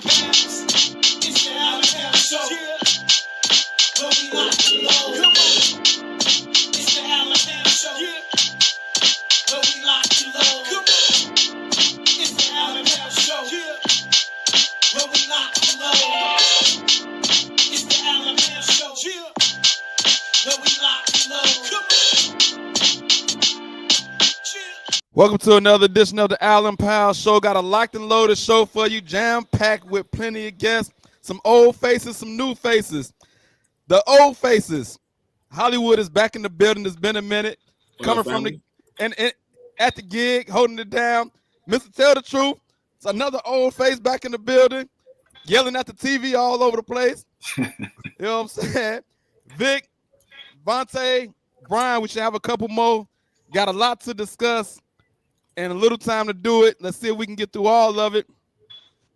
Allen Powers. It's the Allen Powers Show. Where we lock and load. Come on. It's the Allen Powers Show. Where we lock and load. Come on. It's the Allen Powers Show. Where we lock and load. It's the Allen Powers Show. Where we lock and load. Come on. Welcome to another edition of the Allen Powell Show. Got a locked and loaded show for you, jam-packed with plenty of guests, some old faces, some new faces. The old faces, Hollywood is back in the building. It's been a minute. Coming from the and at the gig, holding it down. Mr. Tell the Truth, it's another old face back in the building, yelling at the TV all over the place. You know what I'm saying? Vic, Vontae, Brian, we should have a couple more. Got a lot to discuss and a little time to do it. Let's see if we can get through all of it.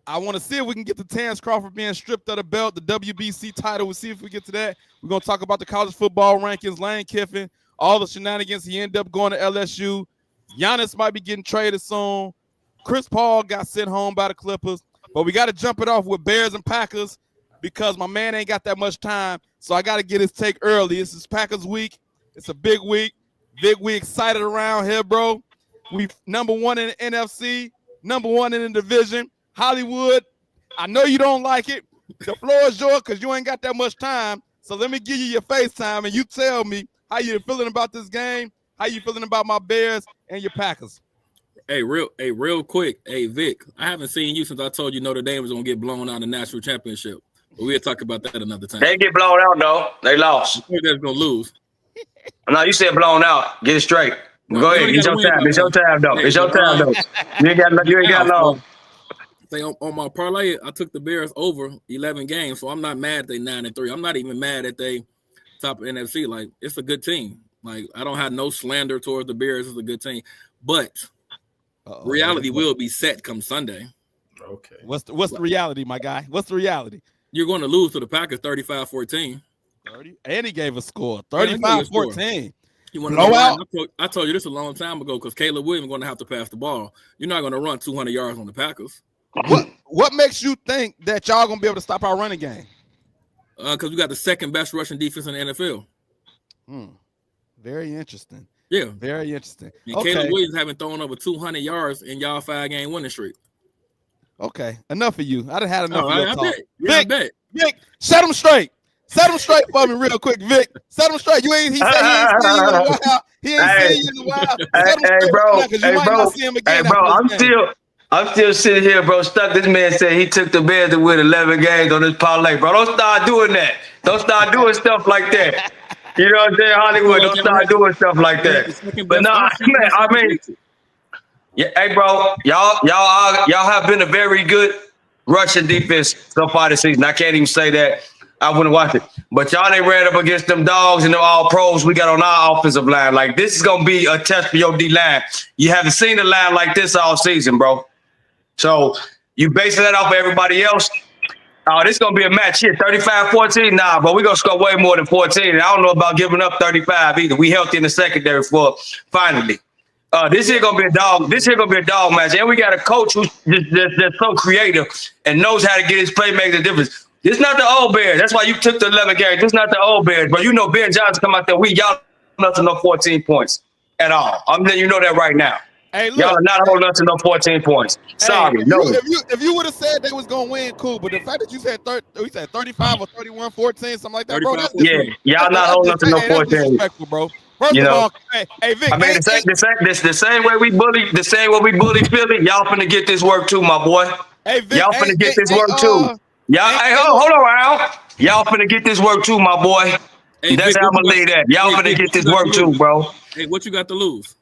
I want to see if we can get to Terrence Crawford being stripped of the belt, the WBC title. We'll see if we get to that. We're going to talk about the college football rankings, Lane Kiffin, all the shenanigans. He ended up going to LSU. Giannis might be getting traded soon. Chris Paul got sent home by the Clippers. But we got to jump it off with Bears and Packers because my man ain't got that much time. So I got to get his take early. This is Packers week. It's a big week. Vic, we excited around here, bro. We number one in the NFC, number one in the division. Hollywood, I know you don't like it. The floor is yours because you ain't got that much time. So let me give you your FaceTime and you tell me how you feeling about this game, how you feeling about my Bears and your Packers. Hey, real quick. Hey, Vic, I haven't seen you since I told you Notre Dame was going to get blown out in the national championship. But we'll talk about that another time. They get blown out, though. They lost. They're going to lose. No, you said blown out. Get it straight. No, go ahead. It's your time. It's your time, though. It's your time, though. You ain't got long. Say on my parlay, I took the Bears over 11 games, so I'm not mad they 9-3. I'm not even mad that they top of NFC. Like, it's a good team. Like, I don't have no slander towards the Bears. It's a good team. But reality will be set come Sunday. Okay. What's the reality, my guy? What's the reality? You're going to lose to the Packers 35-14. 30, and he gave a score, 35-14. You want to know why? I told you this a long time ago because Caleb Williams is going to have to pass the ball. You're not going to run 200 yards on the Packers. What makes you think that y'all going to be able to stop our running game? Because we got the second best rushing defense in the NFL. Very interesting. Yeah. Very interesting. And Caleb Williams haven't thrown over 200 yards in y'all 5-game winning streak. Okay. Enough of you. I done had enough of your talk. I bet. Vic, set him straight. Set him straight for me real quick, Vic. Set him straight. He said he ain't seen you in a while. He ain't seen you in a while. Hey, bro. I'm still sitting here, bro, stuck. This man said he took the Bears to win 11 games on this parlay, bro. Don't start doing that. Don't start doing stuff like that. You know what I'm saying, Hollywood? Don't start doing stuff like that. But no, I mean, yeah, hey, bro, y'all have been a very good rushing defense so far this season. I can't even say that. I wouldn't watch it. But y'all ain't ran up against them dogs and them all pros we got on our offensive line. Like, this is going to be a test for your D-line. You haven't seen a line like this all season, bro. So you basing that off of everybody else. This is going to be a match here. 35-14? Nah, bro, we're going to score way more than 14. And I don't know about giving up 35 either. We healthy in the secondary for finally. This here gonna be a dog. This here gonna be a dog match, and we got a coach who's just so creative and knows how to get his playmakers a difference. This not the old Bears. That's why you took the 11 games. This not the old Bears, but you know Ben Johnson come out there. Y'all nothing no 14 points at all. I'm letting you know that right now. Hey, look, y'all are not holding us to no 14 points. Sorry, hey, no. If you would have said they was gonna win, cool. But the fact that you said 35 or 31, 14, something like that, bro. Y'all not holding us to no 14. Disrespectful, bro. First of all, hey, Vic. I mean, the same way we bully Philly, y'all finna get this work too, my boy. Hey, Vic, y'all finna get this work too. Hold around. Y'all finna get this work too, my boy. Hey, that's Vic, how I'm gonna leave that. Y'all finna get this work too, bro. Hey, what you got to lose?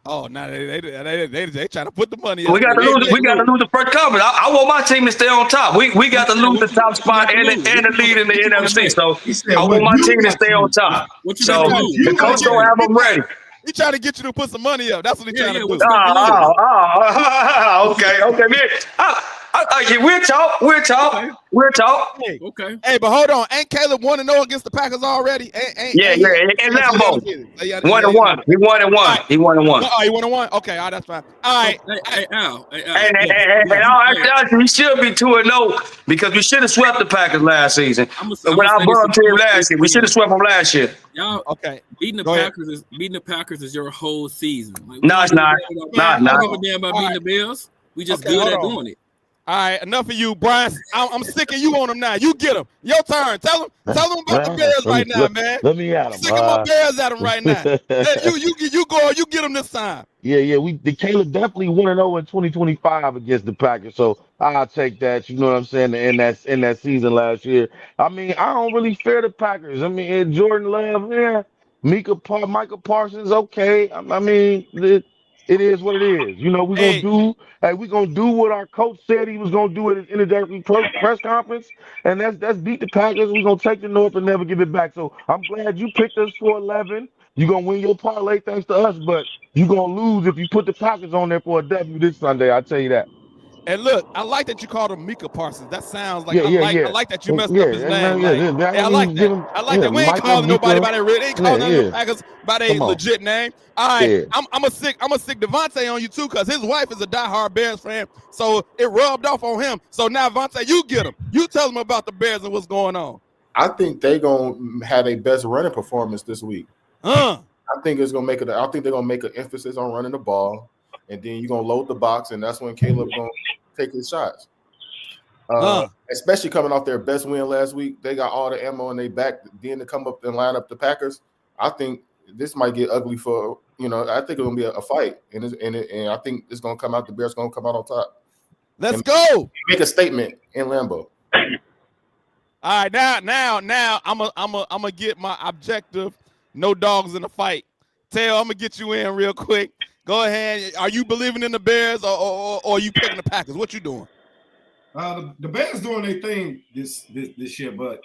Oh, no, they trying to put the money up. We got to lose the first conference. I want my team to stay on top. We got to lose the top spot and the lead in the NFC. So I want my team to stay on top. So the coach don't have them ready. He trying to get you to put some money up. That's what he trying to do. Okay, man. I We'll talk. We'll talk. Okay. We'll talk. Hey, Okay. hey, but hold on. Ain't Caleb 1-0 against the Packers already? Yeah, Ain't he? in So he Lambeau. undefeated. He 1-1. He 1-1. He 1-1. Oh, he 1-1? Okay, all right, that's fine. All right. Hey, Al. And Yeah, all actuality, we should be 2-0 because we should have swept the Packers last season. I'ma When I say this bum team again. last year, we should have swept them last year. Y'all Okay. beating the Go ahead. Packers is your whole season. Like, No, it's not. I No. don't give a damn about All beating the Bills. We just Okay, good hold at on. doing it. All right, enough of you, Brian. I'm sick of you on them now. You get them. Your turn. Tell them about the Bears right now, man. Let me at I'm him. sick of my Bears at them right now. You go. You get them this time. Yeah. The Caleb definitely 1-0 in 2025 against the Packers, so I'll take that. You know what I'm saying? In that season last year, I mean, I don't really fear the Packers. I mean, and Jordan Love, yeah, Michael Parsons, okay. I mean, it is what it is. You know, we're Hey. gonna do what our coach said he was gonna do at his introductory press conference, and that's beat the Packers. We're gonna take the North and never give it back. So I'm glad you picked us for 11. You're gonna win your parlay thanks to us, but you're gonna lose if you put the Packers on there for a W this Sunday. I'll tell you that. And look, I like that you called him Mika Parsons. That sounds like Yeah. I like that you messed up his name. I like that. I like that. We ain't calling nobody by their real. Ain't calling none of the Packers by their legit name. All right, Yeah. I'm a sick Devontae on you too, because his wife is a diehard Bears fan, so it rubbed off on him. So now Devontae, you get him. You tell him about the Bears and what's going on. I think they gonna have their best running performance this week. I think it's gonna make it. I think they're gonna make an emphasis on running the ball, and then you're gonna load the box, and that's when Caleb gonna take his shots. Especially coming off their best win last week, they got all the ammo in their back. Then to come up and line up the Packers, I think this might get ugly for I think it's gonna be a fight, and I think it's gonna come out. The Bears gonna come out on top. Let's go. Make a statement in Lambeau. All right, now I'm gonna get my objective. No dogs in the fight. Tail, I'm gonna get you in real quick. Go ahead. Are you believing in the Bears or are you picking the Packers? What you doing? The Bears doing their thing this year, but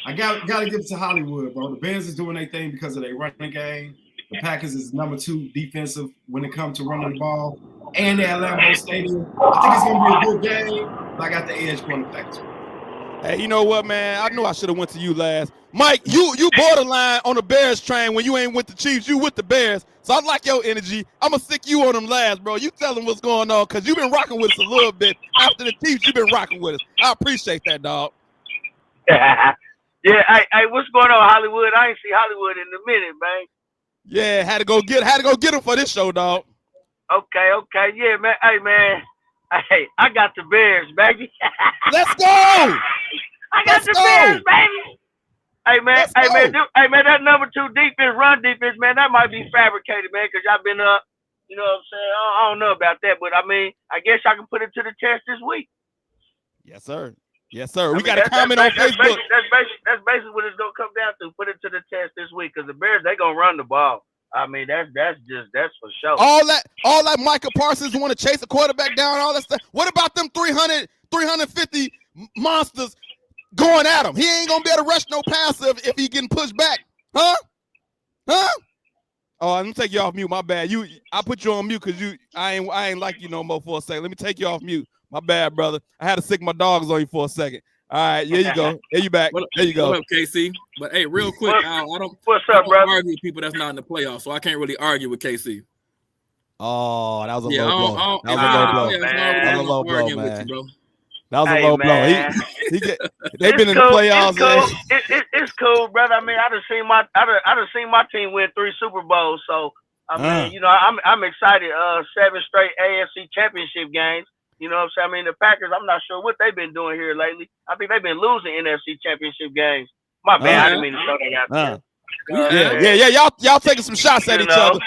I gotta give it to Hollywood, bro. The Bears is doing their thing because of their running game. The Packers is number 2 defensive when it comes to running the ball, and they're at Lambeau Stadium. I think it's gonna be a good game. But I got the edge for the Packers. Hey, you know what, man? I knew I should have went to you last. Mike, you borderline on the Bears train when you ain't with the Chiefs. You with the Bears. So I like your energy. I'm going to stick you on them last, bro. You tell them what's going on because you've been rocking with us a little bit. After the Chiefs, you've been rocking with us. I appreciate that, dog. Yeah, hey, what's going on, Hollywood? I ain't see Hollywood in a minute, man. Yeah, had to go get him for this show, dog. Okay. Yeah, man. Hey, man. Hey, I got the Bears, baby. Let's go. I got the Bears, baby. Hey, man. That number 2 defense, run defense, man, that might be fabricated, man, because y'all been up. You know what I'm saying? I don't know about that, but I mean, I guess I can put it to the test this week. Yes, sir. We got a comment on Facebook. That's basically what it's gonna come down to. Put it to the test this week, because the Bears, they gonna run the ball. I mean, that's for sure. All that Micah Parsons want to chase a quarterback down, all that stuff. What about them 350 monsters going at him? He ain't gonna be able to rush no passer if he getting pushed back, huh? Oh, let me take you off mute. My bad. I put you on mute because I ain't like you no more for a second. Let me take you off mute. My bad, brother. I had to sick my dogs on you for a second. All right, there you go. There you back. There you go. What up, KC? But hey, real quick, What's up, brother? Argue with people that's not in the playoffs, so I can't really argue with KC. Oh, that was a Yeah, low blow. That That was a low blow, man. That was a Hey, low blow. man. They've been in the playoffs. It's cool, brother. I mean, I done seen my team win 3 Super Bowls, so I mean, I'm excited. 7 straight AFC Championship games. You know what I'm saying? I mean, the Packers, I'm not sure what they've been doing here lately. I think they've been losing NFC Championship games. My bad. I didn't mean to throw that out there. Yeah. Y'all taking some shots at each other.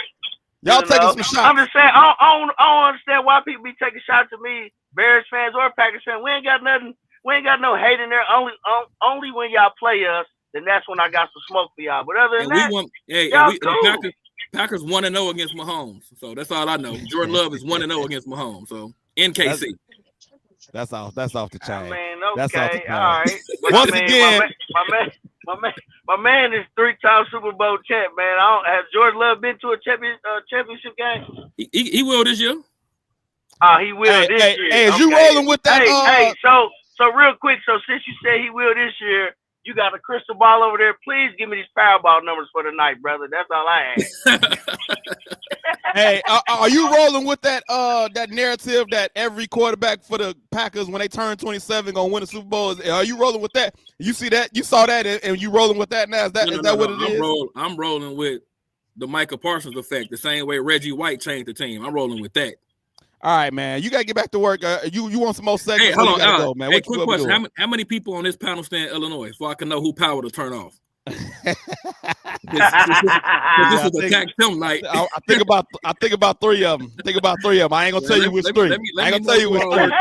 Y'all taking some shots. I'm just saying, I don't understand why people be taking shots at me, Bears fans or Packers fans. We ain't got nothing. We ain't got no hate in there. Only when y'all play us, then that's when I got some smoke for y'all. But other than that, the Packers 1-0 against Mahomes. So that's all I know. Jordan Love is 1-0 against Mahomes. So in KC. That's off the chain. I mean, okay, that's off the chain. all right. Once again, my man is 3-time Super Bowl champ, man. Has Jordan Love been to a championship game? He will this year. He will Hey, this hey, year. hey, is you Okay. rolling with that? Hey, so real quick, so since you said he will this year, you got a crystal ball over there. Please give me these Powerball numbers for the night, brother. That's all I ask. Hey, are you rolling with that that narrative that every quarterback for the Packers when they turn 27 gonna win a Super Bowl? Are you rolling with that? You see that? You saw that, and you rolling with that now? Is that what it is? I'm rolling with the Micah Parsons effect, the same way Reggie White changed the team. I'm rolling with that. All right, man. You gotta get back to work. You want some more segments? Hey, hold on, go, man. Hey, quick question: how many people on this panel stay in Illinois, so I can know who power to turn off? This is a tax film night. I think about 3 of them. I ain't gonna tell you which 3. I ain't gonna tell you which 3.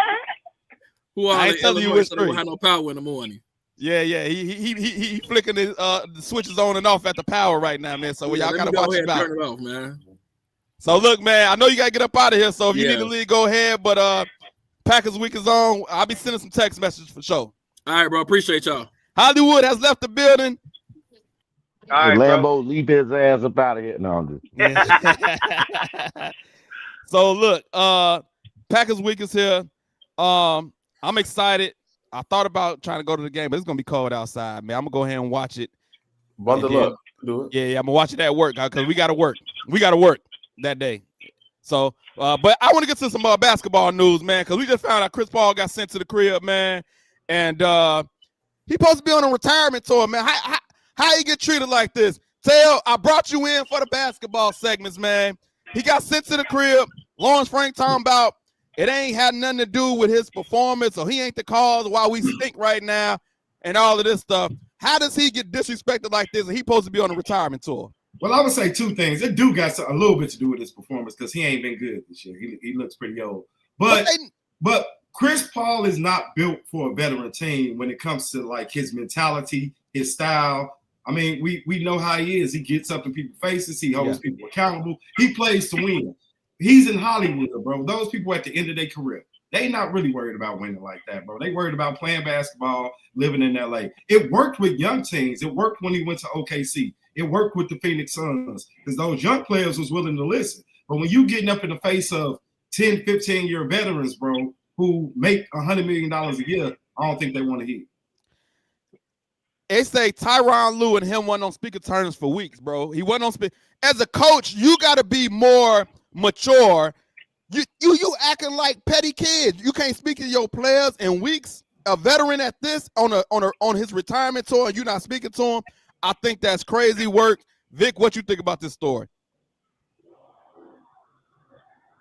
Who are I ain't telling you which 3. Don't have no power in the morning. Yeah. He flicking the switches on and off at the power right now, man. So y'all gotta watch it out. Turn it off, man. So look, man, I know you gotta get up out of here. So if you need to leave, go ahead. But Packers week is on. I'll be sending some text messages for sure. All right, bro. Appreciate y'all. Hollywood has left the building. All right, Lambo, leave his ass up out of here. No, I'm just. So look, Packers week is here. I'm excited. I thought about trying to go to the game, but it's gonna be cold outside, man. I'm gonna go ahead and watch it. Bundle up. Do it. Yeah, I'm gonna watch it at work because we gotta work. We gotta work that day. So, but I want to get to some basketball news, man, because we just found out Chris Paul got sent to the crib, man, and he supposed to be on a retirement tour, man. How he get treated like this? Tail, I brought you in for the basketball segments, man. He got sent to the crib. Lawrence Frank talking about it ain't had nothing to do with his performance, or he ain't the cause why we stink right now, and all of this stuff. How does he get disrespected like this, and he supposed to be on a retirement tour? Well, I would say 2 things. It do got a little bit to do with his performance because he ain't been good this year. He looks pretty old. But Chris Paul is not built for a veteran team when it comes to like his mentality, his style. I mean, we know how he is. He gets up in people's faces. He holds people accountable. He plays to win. He's in Hollywood, bro. Those people at the end of their career, they not really worried about winning like that, bro. They worried about playing basketball, living in LA. It worked with young teams. It worked when he went to OKC. It worked with the Phoenix Suns because those young players was willing to listen. But when you getting up in the face of 10, 15-year veterans, bro, who make $100 million a year, I don't think they want to hear. They say Tyronn Lue and him wasn't on speaker terms for weeks, bro. He wasn't on speaker. As a coach, you got to be more mature. You acting like petty kids. You can't speak to your players in weeks. A veteran at this on his retirement tour, and you're not speaking to him. I think that's crazy work. Vic, what you think about this story?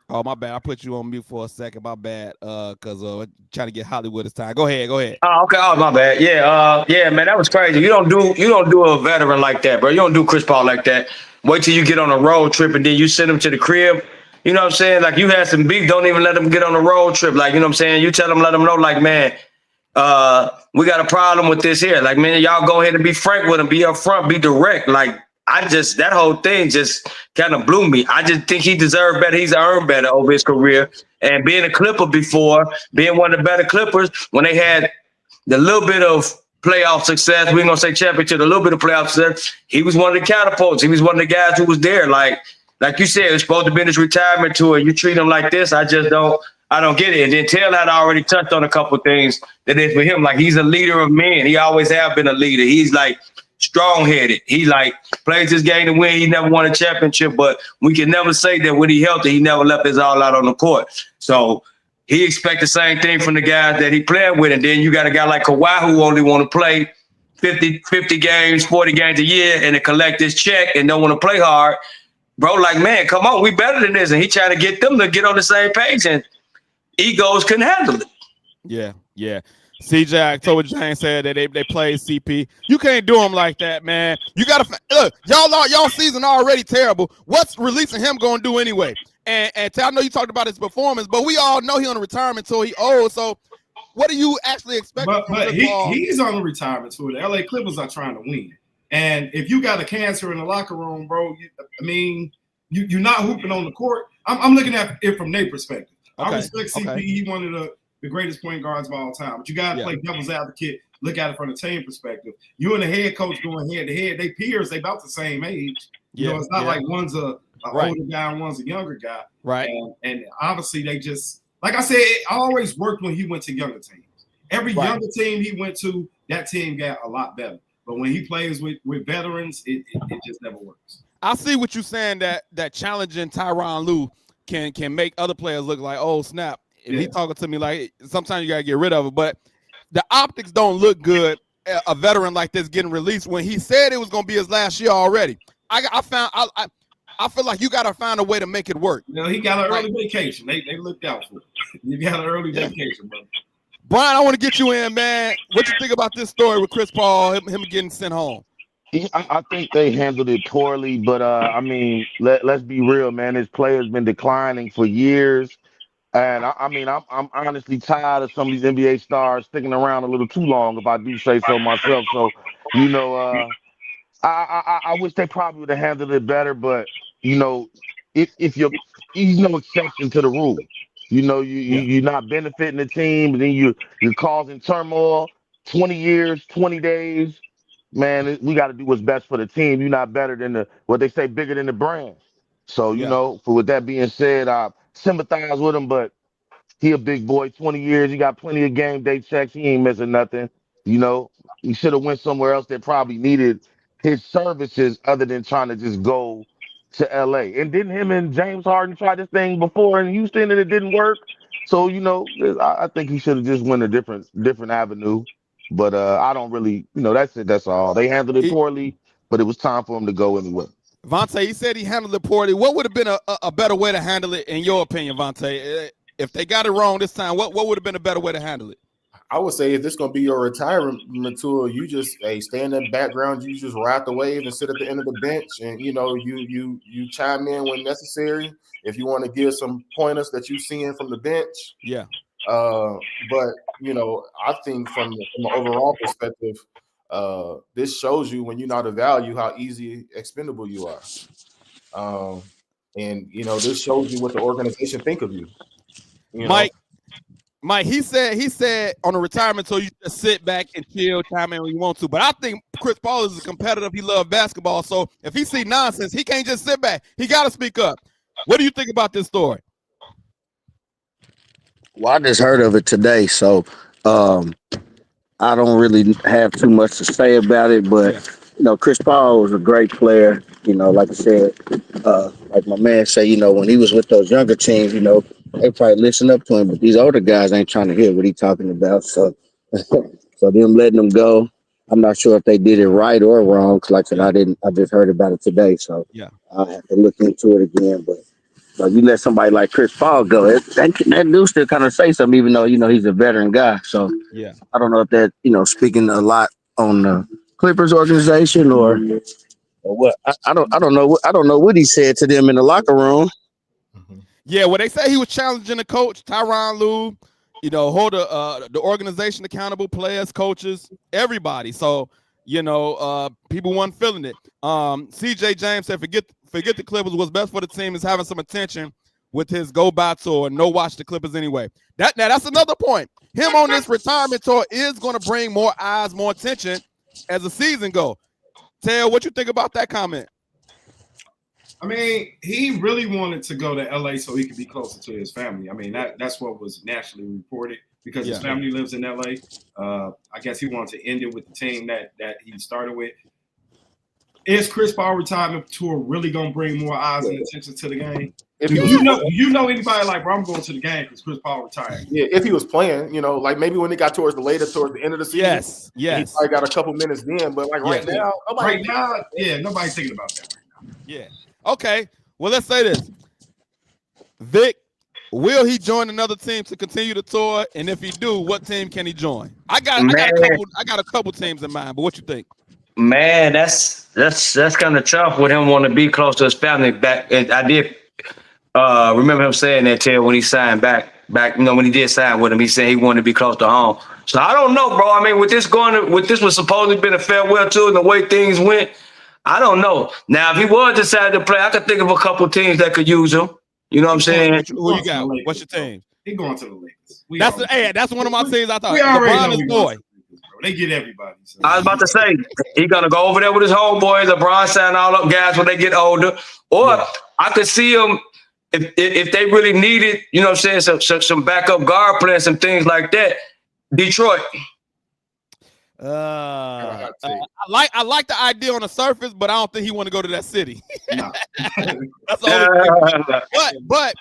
Oh, my bad. I put you on mute for a second. My bad. Because trying to get Hollywood this time. Go ahead. Oh, okay. Oh, my bad. Yeah, man, that was crazy. You don't do a veteran like that, bro. You don't do Chris Paul like that. Wait till you get on a road trip and then you send him to the crib. You know what I'm saying? Like, you had some beef. Don't even let him get on a road trip. Like, you know what I'm saying? You tell him, let him know, like, man, we got a problem with this here. Like, man, y'all go ahead and be frank with him, be upfront, be direct. Like, that whole thing just kind of blew me. I just think he deserved better. He's earned better over his career. And being a Clipper before, being one of the better Clippers, when they had the little bit of playoff success, we ain't gonna say championship, a little bit of playoff success, he was one of the catapults. He was one of the guys who was there. Like you said, it's supposed to be his retirement tour. You treat him like this, I don't get it. And then Taylor had already touched on a couple of things that is for him. Like, he's a leader of men. He always have been a leader. He's like strong-headed. He like plays his game to win. He never won a championship, but we can never say that when he healthy, he never left his all out on the court. So he expects the same thing from the guys that he played with. And then you got a guy like Kawhi who only want to play 50 games, 40 games a year and to collect his check and don't want to play hard. Bro, like, man, come on, we better than this. And he trying to get them to get on the same page, and egos couldn't handle it. Yeah. CJ October James said that they played CP. You can't do him like that, man. You gotta look, y'all season already terrible. What's releasing him gonna do anyway? And I know you talked about his performance, but we all know he on a retirement tour. He old, so what do you actually expect? But he's on a retirement tour. The LA Clippers are trying to win. And if you got a cancer in the locker room, bro, you're not hooping on the court. I'm looking at it from their perspective. Okay. I respect CP. He's one of the greatest point guards of all time. But you got to play devil's advocate, look at it from the team perspective. You and the head coach going head to head. They peers, they about the same age. You know, it's not like one's a older guy and one's a younger guy. Right. And obviously they just like I said, it always worked when he went to younger teams. Every Right. younger team he went to, that team got a lot better. But when he plays with veterans, it just never works. I see what you're saying, that challenging Tyronn Lue can make other players look like, oh snap. If he talking to me like, sometimes you gotta get rid of it. But the optics don't look good. A veteran like this getting released when he said it was gonna be his last year already. I feel like you gotta find a way to make it work. You know, he got an early vacation. They looked out for it. You got an early vacation, brother. Brian, I want to get you in, man. What you think about this story with Chris Paul, him getting sent home? I think they handled it poorly, but I mean, let's be real, man. His player's been declining for years, and I'm honestly tired of some of these NBA stars sticking around a little too long, if I do say so myself. So, you know, I wish they probably would have handled it better, but you know, if he's no exception to the rule. You know, you're not benefiting the team, and then you're causing turmoil. 20 years, 20 days. Man, we got to do what's best for the team. You're not better than what they say, bigger than the brand. So, you know, with that being said, I sympathize with him, but he a big boy, 20 years. He got plenty of game day checks. He ain't missing nothing. You know, he should have went somewhere else that probably needed his services other than trying to just go to LA. And didn't him and James Harden try this thing before in Houston and it didn't work? So, you know, I think he should have just went a different avenue. But I don't really, you know, that's it. That's all. They handled it poorly, but it was time for him to go anyway. Vontae, he said he handled it poorly. What would have been a better way to handle it, in your opinion, Vontae? If they got it wrong this time, what would have been a better way to handle it? I would say if this is going to be your retirement tour, you just stay in the background. You just ride the wave and sit at the end of the bench, and you know you chime in when necessary. If you want to give some pointers that you've seen from the bench, yeah. But you know, I think from an overall perspective, this shows you when you're not a value how easy expendable you are. And you know, this shows you what the organization think of you. Mike, he said on a retirement tour, you just sit back and chill, chime in when you want to. But I think Chris Paul is a competitor. He loves basketball. So if he see nonsense, he can't just sit back. He got to speak up. What do you think about this story? Well, I just heard of it today, so I don't really have too much to say about it. But you know, Chris Paul was a great player. You know, like I said, like my man said, you know, when he was with those younger teams, you know, they probably listen up to him. But these older guys ain't trying to hear what he's talking about. So, so them letting them go, I'm not sure if they did it right or wrong. Cause like I said, I just heard about it today, so yeah, I'll have to look into it again. But you let somebody like Chris Paul go, that dude still kind of say something, even though, you know, he's a veteran guy. So yeah, I don't know if that, you know, speaking a lot on the Clippers organization or what. I don't know what he said to them in the locker room. Yeah, well, they say he was challenging the coach, Tyronn Lue, you know, hold the organization accountable, players, coaches, everybody. So, you know, people weren't feeling it. CJ James said, forget the Clippers. What's best for the team is having some attention with his go-by tour and no watch the Clippers anyway. That's another point. Him on this retirement tour is going to bring more eyes, more attention as the season go. Tail, what you think about that comment? I mean, he really wanted to go to LA so he could be closer to his family. I mean, that's what was nationally reported because his family lives in LA. I guess he wanted to end it with the team that he started with. Is Chris Paul retirement tour really gonna bring more eyes and attention to the game? If Do you know anybody like, bro, I'm going to the game because Chris Paul retired? Yeah, if he was playing, you know, like maybe when it got towards the end of the season. Yes. He probably got a couple minutes then, but like right now, nobody's thinking about that right now. Yeah. Okay. Well, let's say this. Vic, will he join another team to continue the tour? And if he do, what team can he join? I got a couple teams in mind, but what you think? Man, that's kind of tough with him wanting to be close to his family back. And I did remember him saying that, Ted, when he signed back, you know, when he did sign with him, he said he wanted to be close to home. So I don't know, bro. I mean, with this was supposedly been a farewell tour and the way things went, I don't know. Now, if he was decided to play, I could think of a couple teams that could use him. You know what I'm saying? Who you got? What's your team? He going to the Lakers. That's one of my teams. I thought LeBron is boy. They get everybody. So. I was about to say he's gonna go over there with his homeboys, LeBron sign all up guys when they get older. Or I could see him if they really needed, you know what I'm saying, some backup guard play and some things like that, Detroit. I like the idea on the surface, but I don't think he want to go to that city. No. That's the only thing. But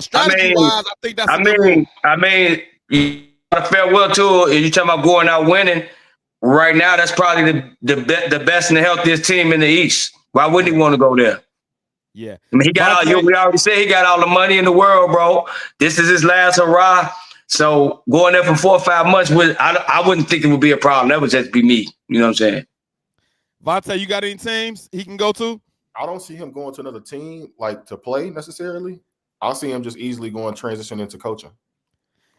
strategy wise, I think that's a good move. I mean, you got a farewell tour, and you talking about going out winning. Right now, that's probably the best and the healthiest team in the East. Why wouldn't he want to go there? Yeah, I mean, we already said he got all the money in the world, bro. This is his last hurrah. So going there for 4 or 5 months, I wouldn't think it would be a problem. That would just be me. You know what I'm saying? Vontae, you got any teams he can go to? I don't see him going to another team like to play necessarily. I'll see him just easily going transition into coaching.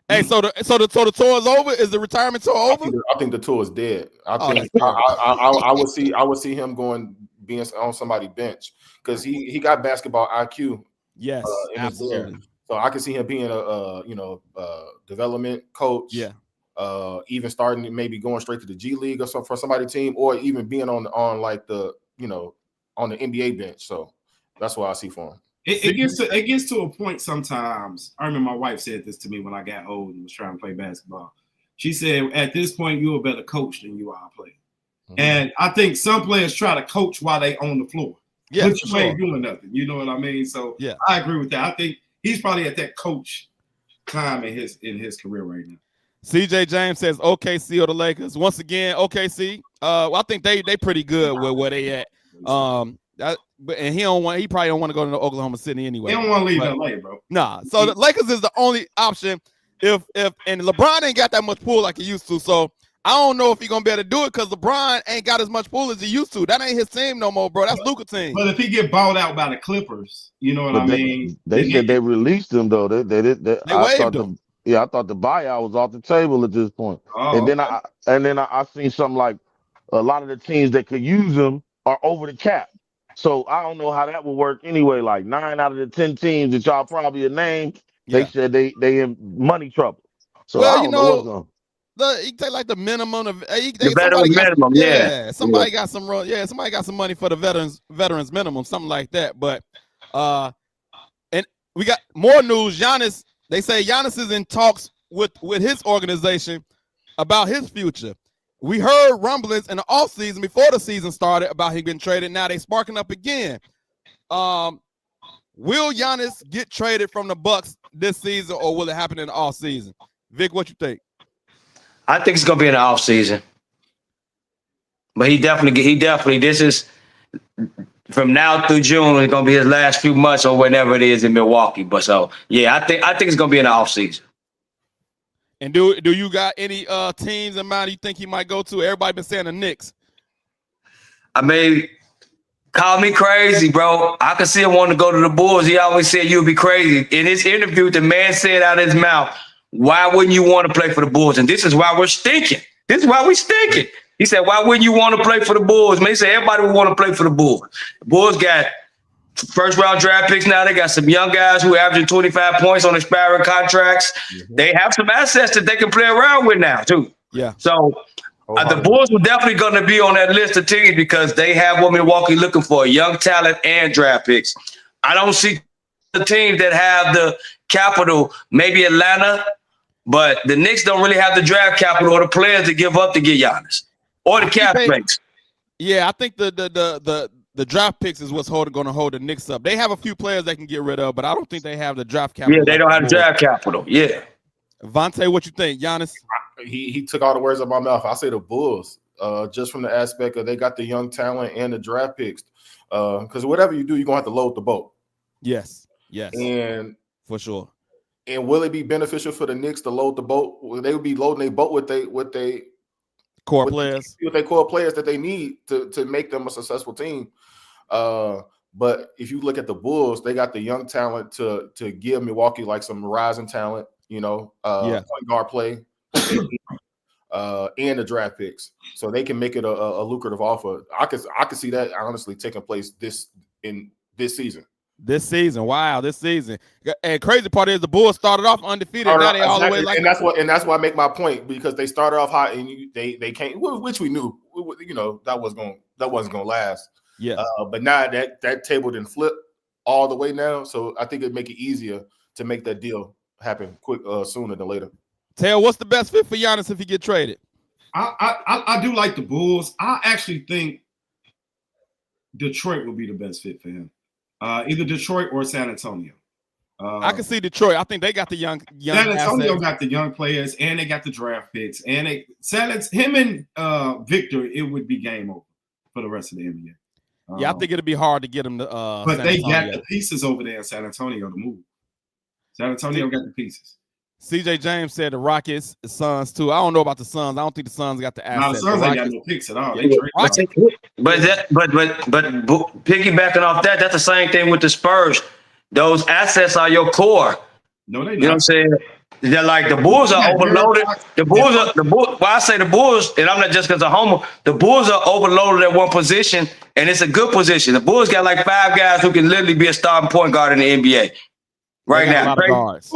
Hey, so the tour is over. Is the retirement tour over? I think the tour is dead. I would see him being on somebody's bench because he got basketball IQ. Yes, absolutely. So I can see him being a development coach. Yeah. Even starting maybe going straight to the G League or something for somebody's team, or even being on like the on the NBA bench. So that's what I see for him. It gets to a point sometimes. I remember my wife said this to me when I got old and was trying to play basketball. She said, at this point, you're a better coach than you are a player. Mm-hmm. And I think some players try to coach while they on the floor. Yeah, but you ain't doing nothing. You know what I mean? So yeah, I agree with that. I think he's probably at that coach time in his career right now. CJ James says OKC or the Lakers. Once again, OKC. I think they pretty good with where they at. And he probably don't want to go to Oklahoma City anyway. He don't want to leave LA, bro. Nah. So the Lakers is the only option and LeBron ain't got that much pull like he used to. So I don't know if he's gonna be able to do it because LeBron ain't got as much pull as he used to. That ain't his team no more, bro. That's Luka's team. But if he get bought out by the Clippers, you know what I mean? They said they released him though. They waived him. I thought the buyout was off the table at this point. Oh, and then I seen something like a lot of the teams that could use him are over the cap. So I don't know how that will work anyway. Like 9 out of the 10 teams that y'all probably named, they said they in money trouble. So I don't know what's going. He take like the minimum of the veterans minimum. Somebody got some somebody got some money for the veterans minimum, something like that. But and we got more news. Giannis, they say Giannis is in talks with his organization about his future. We heard rumblings in the offseason before the season started about him getting traded. Now they sparking up again. Will Giannis get traded from the Bucks this season, or will it happen in the offseason? Vic, what you think? I think it's gonna be in the offseason. But he definitely this is from now through June, it's gonna be his last few months or whenever it is in Milwaukee. But so yeah, I think it's gonna be in the offseason. And do you got any teams in mind you think he might go to? Everybody been saying the Knicks. I mean, call me crazy, bro. I could see him wanting to go to the Bulls. He always said you'd be crazy. In his interview, the man said out of his mouth, why wouldn't you want to play for the Bulls? And this is why we're stinking. This is why we're stinking. He said, why wouldn't you want to play for the Bulls? Man, he said everybody would want to play for the Bulls. The Bulls got first-round draft picks now. They got some young guys who are averaging 25 points on expiring contracts. Mm-hmm. They have some assets that they can play around with now, too. Yeah. So the Bulls were definitely going to be on that list of teams because they have what Milwaukee looking for, young talent and draft picks. I don't see the teams that have the capital, maybe Atlanta, but the Knicks don't really have the draft capital or the players to give up to get Giannis or the cap space. Yeah, I think the draft picks is what's going to hold the Knicks up. They have a few players they can get rid of, but I don't think they have the draft capital. Yeah, they don't have the draft capital. Yeah. Vontae, what you think? Giannis? He took all the words out of my mouth. I say the Bulls, just from the aspect of they got the young talent and the draft picks. Because whatever you do, you're going to have to load the boat. Yes. And for sure. And will it be beneficial for the Knicks to load the boat? They would be loading their boat with their core players that they need to make them a successful team. But if you look at the Bulls, they got the young talent to give Milwaukee like some rising talent, point guard play, and the draft picks, so they can make it a lucrative offer. I could see that honestly taking place this season. This season, wow! This season, and crazy part is the Bulls started off undefeated. Now they all the way like, and that's why I make my point, because they started off hot and they came, which we knew, that wasn't going to last. Yeah. But now that table didn't flip, all the way now. So I think it'd make it easier to make that deal happen quick sooner than later. Tail, what's the best fit for Giannis if he get traded? I do like the Bulls. I actually think Detroit will be the best fit for him. Either Detroit or San Antonio. I can see Detroit. I think they got the young San Antonio assets. got the young players, and they got the draft picks, and him and Victor, it would be game over for the rest of the NBA. Yeah, I think it'd be hard to get him to. But San they Antonio. got the pieces over there in San Antonio to move. San Antonio got the pieces. CJ James said the Rockets, the Suns too. I don't know about the Suns. I don't think the Suns got the No, the assets. Suns The ain't got Rockets- no picks at all. They Yeah. trade Rockets- But piggybacking off that, that's the same thing with the Spurs. Those assets are your core. No, they You know what not. I'm saying? They're like the Bulls are overloaded. The Bulls are the Bulls. Well, I say the Bulls, and I'm not just because I'm homer. The Bulls are overloaded at one position, and it's a good position. The Bulls got like 5 guys who can literally be a starting point guard in the NBA right They got a now. lot of guards.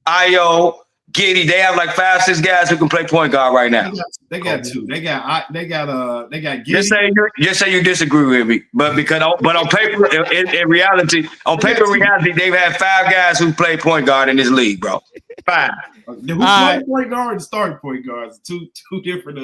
Io, Giddy, they have like 5, 6 guys who can play point guard right now. They got two. They got Giddy. Just say you disagree with me, but on paper, in reality, they've had 5 guys who play point guard in this league, bro. 5. Who play point guard and starting point guards? Two different.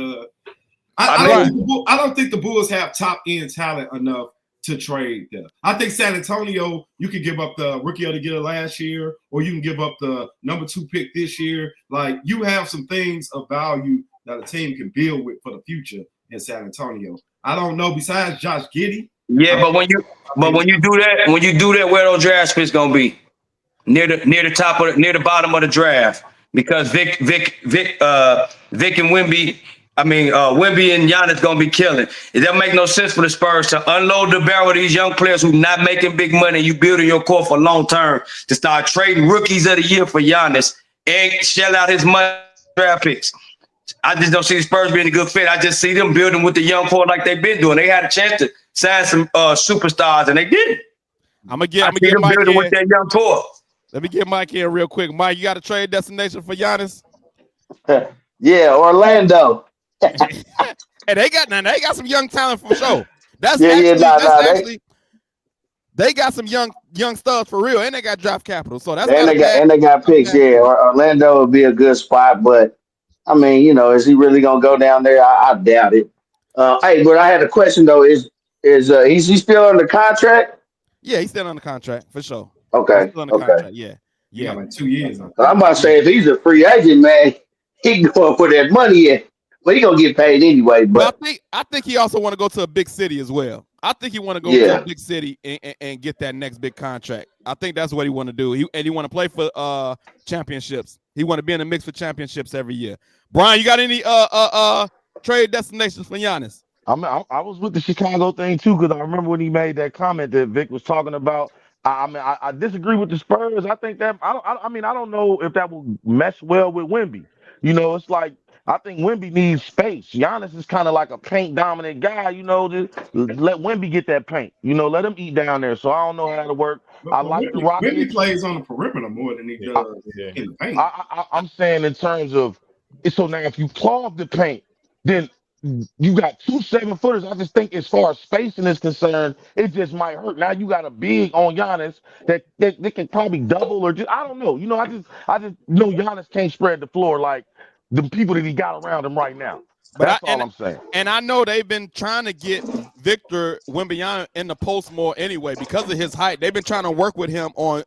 I don't think the Bulls have top end talent enough to trade them. I think San Antonio, you could give up the rookie of the year last year, or you can give up the number 2 pick this year. Like, you have some things of value that a team can build with for the future in San Antonio. I don't know. Besides Josh Giddey. Yeah, but when you do that, where those draft picks gonna be? Near the bottom of the draft, because Vic and Wemby. Wemby and Giannis gonna be killing. It doesn't make no sense for the Spurs to unload the barrel of these young players who not making big money. You building your core for long term to start trading rookies of the year for Giannis and shell out his money draft picks. I just don't see the Spurs being a good fit. I just see them building with the young core like they've been doing. They had a chance to sign some superstars and they didn't. I'm gonna get Mike building in. with that young core. Let me get Mike in real quick. Mike, you got a trade destination for Giannis? Yeah, Orlando. Hey, they got some young talent for sure. They got some young studs for real, and they got draft capital. So that's and they got picks. Yeah, Orlando would be a good spot, but I mean, is he really gonna go down there? I doubt it. Hey, but I had a question though. Is he still under contract? Yeah, he's still under contract for sure. Okay. Contract. Yeah. Like 2 years. I'm about to say if he's a free agent, man, he can go for that money in. But he gonna get paid anyway. But I think he also want to go to a big city as well. I think he want to go to a big city and get that next big contract. I think that's what he want to do. He want to play for championships. He want to be in the mix for championships every year. Brian, you got any trade destinations for Giannis? I was with the Chicago thing too, because I remember when he made that comment that Vic was talking about. I disagree with the Spurs. I think that I don't know if that will mesh well with Wemby. It's like I think Wemby needs space. Giannis is kind of like a paint dominant guy. Let Wemby get that paint. Let him eat down there. So I don't know how that'll work. I like the Rockets. Wemby plays on the perimeter more than he does in the paint. I'm saying in terms of so now if you clog the paint, then you got 2 7-footers. I just think as far as spacing is concerned, it just might hurt. Now you got a big on Giannis that can probably double or just I don't know. I just know Giannis can't spread the floor like the people that he got around him right now. That's all I'm saying. And I know they've been trying to get Victor Wembanyama in the post more anyway because of his height. They've been trying to work with him on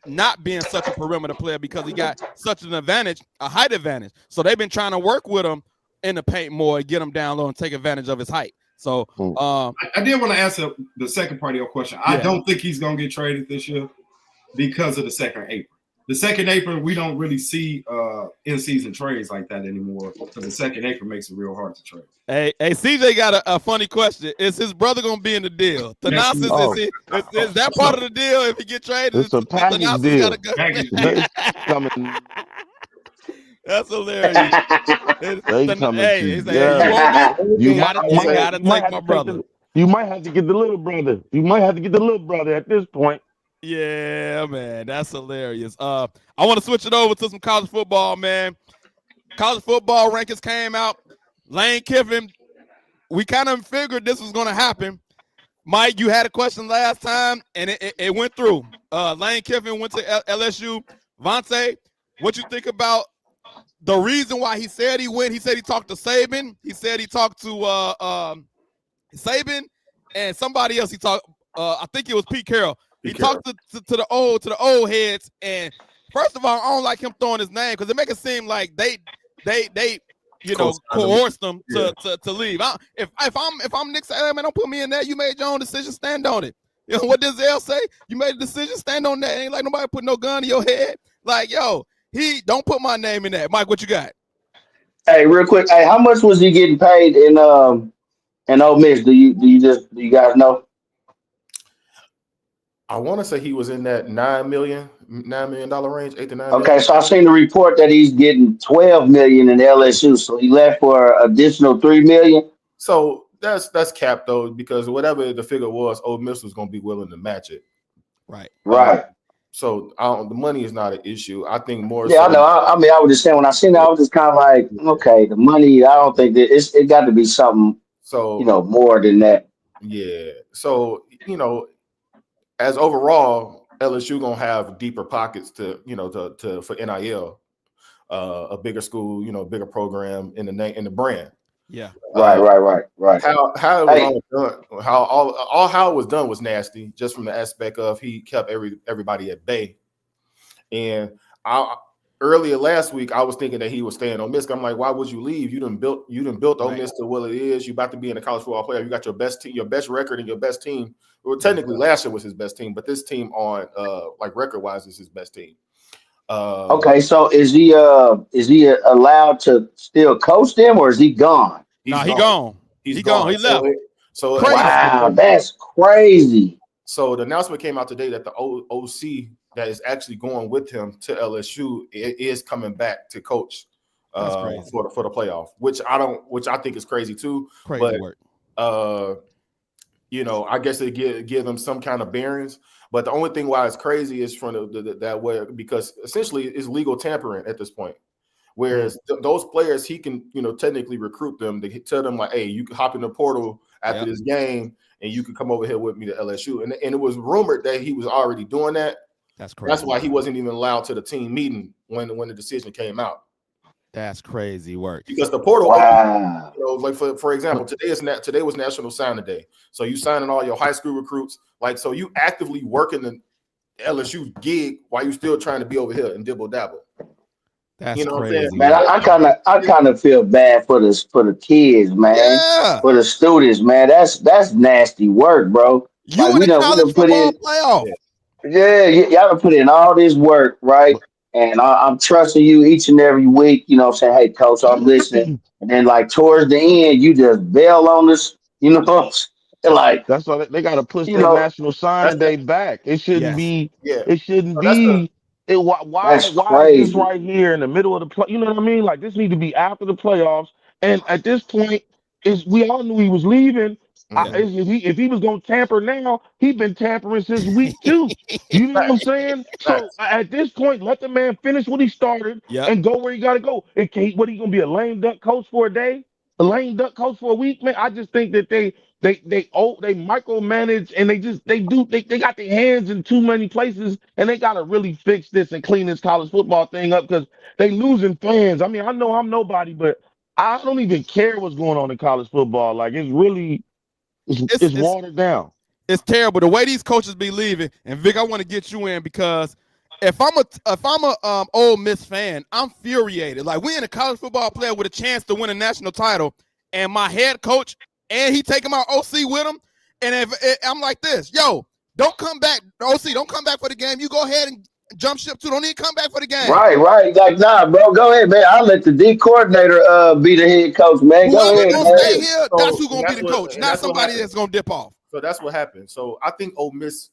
not being such a perimeter player because he got such an advantage, a height advantage. So they've been trying to work with him in the paint more, get him down low and take advantage of his height. So I did want to answer the second part of your question. I don't think he's going to get traded this year because of the second apron. The second apron, we don't really see in-season trades like that anymore because the second apron makes it real hard to trade. Hey, CJ got a funny question. Is his brother going to be in the deal? Thanasis, is that part of the deal if he get traded? It's a package deal. That's hilarious. You gotta take my brother. You might have to get the little brother. At this point. Yeah, man, that's hilarious. I want to switch it over to some college football, man. College football rankings came out. Lane Kiffin, we kind of figured this was going to happen. Mike, you had a question last time, and it went through. Lane Kiffin went to LSU. Vontae, what you think about the reason why he said he went? He said he talked to Saban. He said he talked to Saban and somebody else. He talked. I think it was Pete Carroll. He talked to the old heads. And first of all, I don't like him throwing his name because it make it seem like they coerced them to leave. If I'm Nick Saban, man, don't put me in there. You made your own decision. Stand on it. You know what does Zell say? You made a decision. Stand on that. Ain't like nobody put no gun in your head. Like, yo, he don't put my name in that. Mike, what you got? Hey, real quick. Hey, how much was he getting paid in Ole Miss? Do you guys know? I want to say he was in that $9 million range, $8 to $9 million. Okay, so I seen the report that he's getting $12 million in LSU, so he left for additional $3 million. So that's capped though, because whatever the figure was, Ole Miss was going to be willing to match it. Right. So the money is not an issue. I think more. Yeah, I know. I mean, I was just saying when I seen that, I was just kind of like, okay, the money. I don't think that it got to be something. So more than that. Yeah. So as overall, LSU gonna have deeper pockets to for NIL, a bigger school, bigger program in the name in the brand. Yeah. Right. How it was done was nasty, just from the aspect of he kept everybody at bay. And earlier last week, I was thinking that he was staying on Miss. I'm like, why would you leave? You done built Ole Miss to what it is. You about to be in a college football player. You got your best team, your best record, and your best team. Well, technically last year was his best team, but this team on record wise is his best team. Okay, so is he allowed to still coach them, or is he gone? He gone. He gone. He left. So wow, that's crazy. So the announcement came out today that the OC that is actually going with him to LSU is coming back to coach for the playoff, which I think is crazy too. Crazy work. I guess they give them some kind of bearings. But the only thing why it's crazy is from that way, because essentially it's legal tampering at this point. Whereas those players, he can, technically recruit them to tell them like, hey, you can hop in the portal after this game and you can come over here with me to LSU. And it was rumored that he was already doing that. That's crazy. That's why he wasn't even allowed to the team meeting when the decision came out. That's crazy work. Because the portal, like for example, today was National Signing Day. So you signing all your high school recruits, so you actively working the LSU gig while you still trying to be over here and dibble dabble. That's crazy. What I'm saying? Man, I kind of feel bad for the kids, man. For the students, man. That's nasty work, bro. You in the college football playoff. Yeah, y'all done put in all this work, right? And I'm trusting you each and every week. You know what I'm saying? Hey, coach, I'm listening. And then, towards the end, you just bail on us. That's why they got to push their National Signing Day back. It shouldn't be. It shouldn't be. Why is this right here in the middle of the play? You know what I mean? This need to be after the playoffs. And at this point, we all knew he was leaving. If he was going to tamper now, he's been tampering since week 2. You know what I'm saying? So at this point, let the man finish what he started and go where he got to go. What, he going to be a lame duck coach for a day? A lame duck coach for a week? Man, I just think that they micromanage and they got their hands in too many places, and they got to really fix this and clean this college football thing up because they losing fans. I mean, I know I'm nobody, but I don't even care what's going on in college football. It's really it's watered down. It's terrible the way these coaches be leaving. And Vic, I want to get you in because if I'm a Ole Miss fan, I'm infuriated. We in a college football player with a chance to win a national title, and my head coach and he taking my OC with him. And I'm like this, yo, don't come back, OC, don't come back for the game. You go ahead and jump ship too. Don't even come back for the game. Right. Nah, bro, go ahead, man. I'll let the D coordinator be the head coach, man. Go ahead. Gonna stay here, that's who's gonna be the coach, not somebody that's gonna dip off. So that's what happened. So I think Ole Miss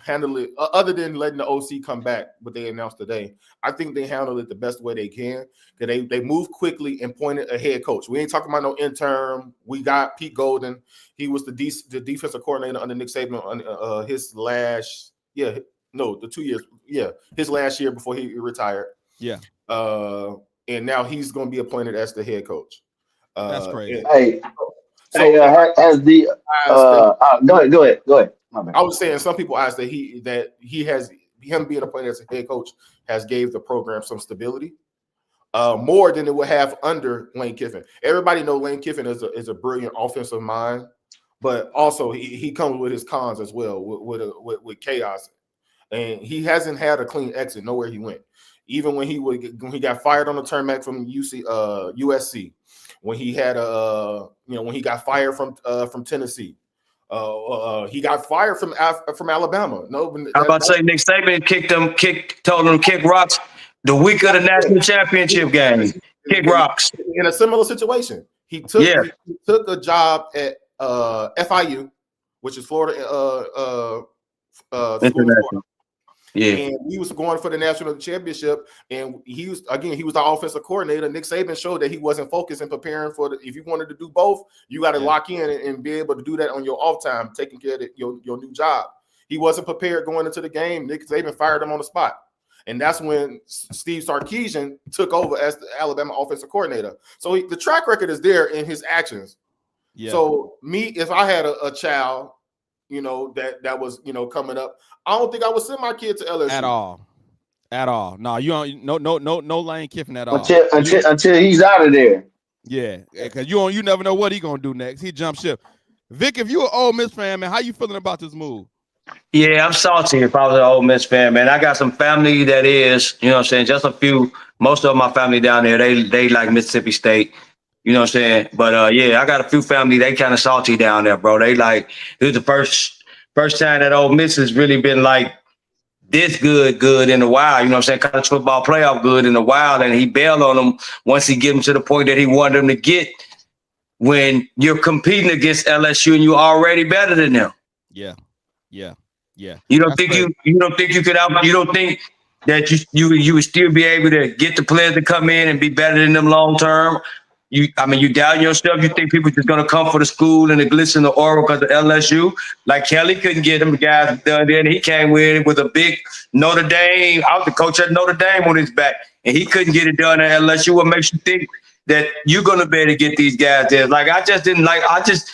handled it, other than letting the OC come back, what they announced today. I think they handled it the best way they can. They moved quickly and pointed a head coach. We ain't talking about no intern. We got Pete Golden. He was the defensive coordinator under Nick Saban on his last 2 years. Yeah, his last year before he retired. Yeah. And now he's going to be appointed as the head coach. That's crazy. So Has the asked go ahead. My bad. I was saying some people asked that he has him being a player as a head coach has gave the program some stability, more than it would have under Lane Kiffin. Everybody know Lane Kiffin is a brilliant offensive mind, but also he comes with his cons as well with chaos, and he hasn't had a clean exit nowhere he went. Even when he got fired on the tarmac from USC, when he had when he got fired from Tennessee. He got fired from Alabama. No, I'm about to say Nick Saban told him to kick rocks the week of the national championship game. Kick rocks. In a similar situation. He took a job at FIU, which is Florida International. Yeah. And he was going for the national championship, and he was the offensive coordinator. Nick Saban showed that he wasn't focused and preparing for if you wanted to do both, you got to lock in and be able to do that on your off time, taking care of your new job. He wasn't prepared going into the game. Nick Saban fired him on the spot. And that's when Steve Sarkisian took over as the Alabama offensive coordinator. So the track record is there in his actions. Yeah. So if I had a child, that was, coming up, I don't think I would send my kid to LSU at all. No, you don't. No Lane Kiffin at all. Until he's out of there. Yeah, because you never know what he's gonna do next. He jumped ship. Vic, if you're an Ole Miss fan, man, how you feeling about this move? Yeah, I'm salty if I was an Ole Miss fan, man. I got some family that is, you know what I'm saying, just a few. Most of my family down there, they like Mississippi State. You know what I'm saying? But I got a few family, they kind of salty down there, bro. They like, it was the first time that Ole Miss has really been like this good in a while. You know what I'm saying? College football playoff good in a while. And he bailed on them once he get them to the point that he wanted them to get when you're competing against LSU and you're already better than them. Yeah. You don't think that you would still be able to get the players to come in and be better than them long term? You doubt yourself. You think people just gonna come for the school and the glitz and the aura because of LSU? Like Kelly couldn't get them guys done. Then he came with a big Notre Dame. I was the coach at Notre Dame on his back, and he couldn't get it done at LSU. What makes you think that you're gonna be able to get these guys there? Like Vontae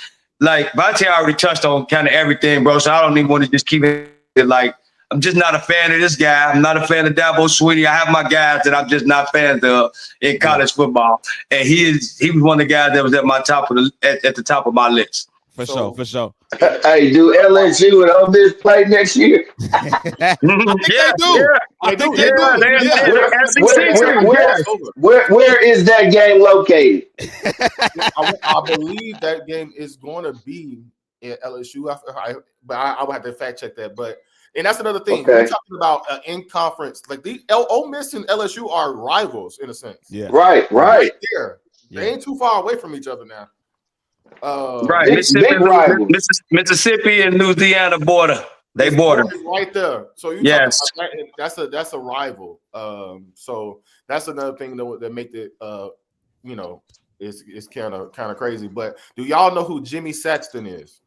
already touched on kind of everything, bro. So I don't even want to just keep it like. I'm just not a fan of this guy. I'm not a fan of Dabo Swinney. I have my guys that I'm just not fans of in college football, and he was one of the guys that was at my top of at the top of my list. For sure. Hey, do LSU and Ole Miss play next year? I think they do. Where is that game located? I believe that game is going to be at LSU. But I would have to fact check that. And that's another thing. Okay. We're talking about in conference. Like the Ole Miss and LSU are rivals in a sense. Yeah. Right. There. Yeah. They ain't too far away from each other now. Right. Mississippi and Louisiana border. They border right there. So that's a rival. So that's another thing that make it it's kind of crazy. But do y'all know who Jimmy Saxton is?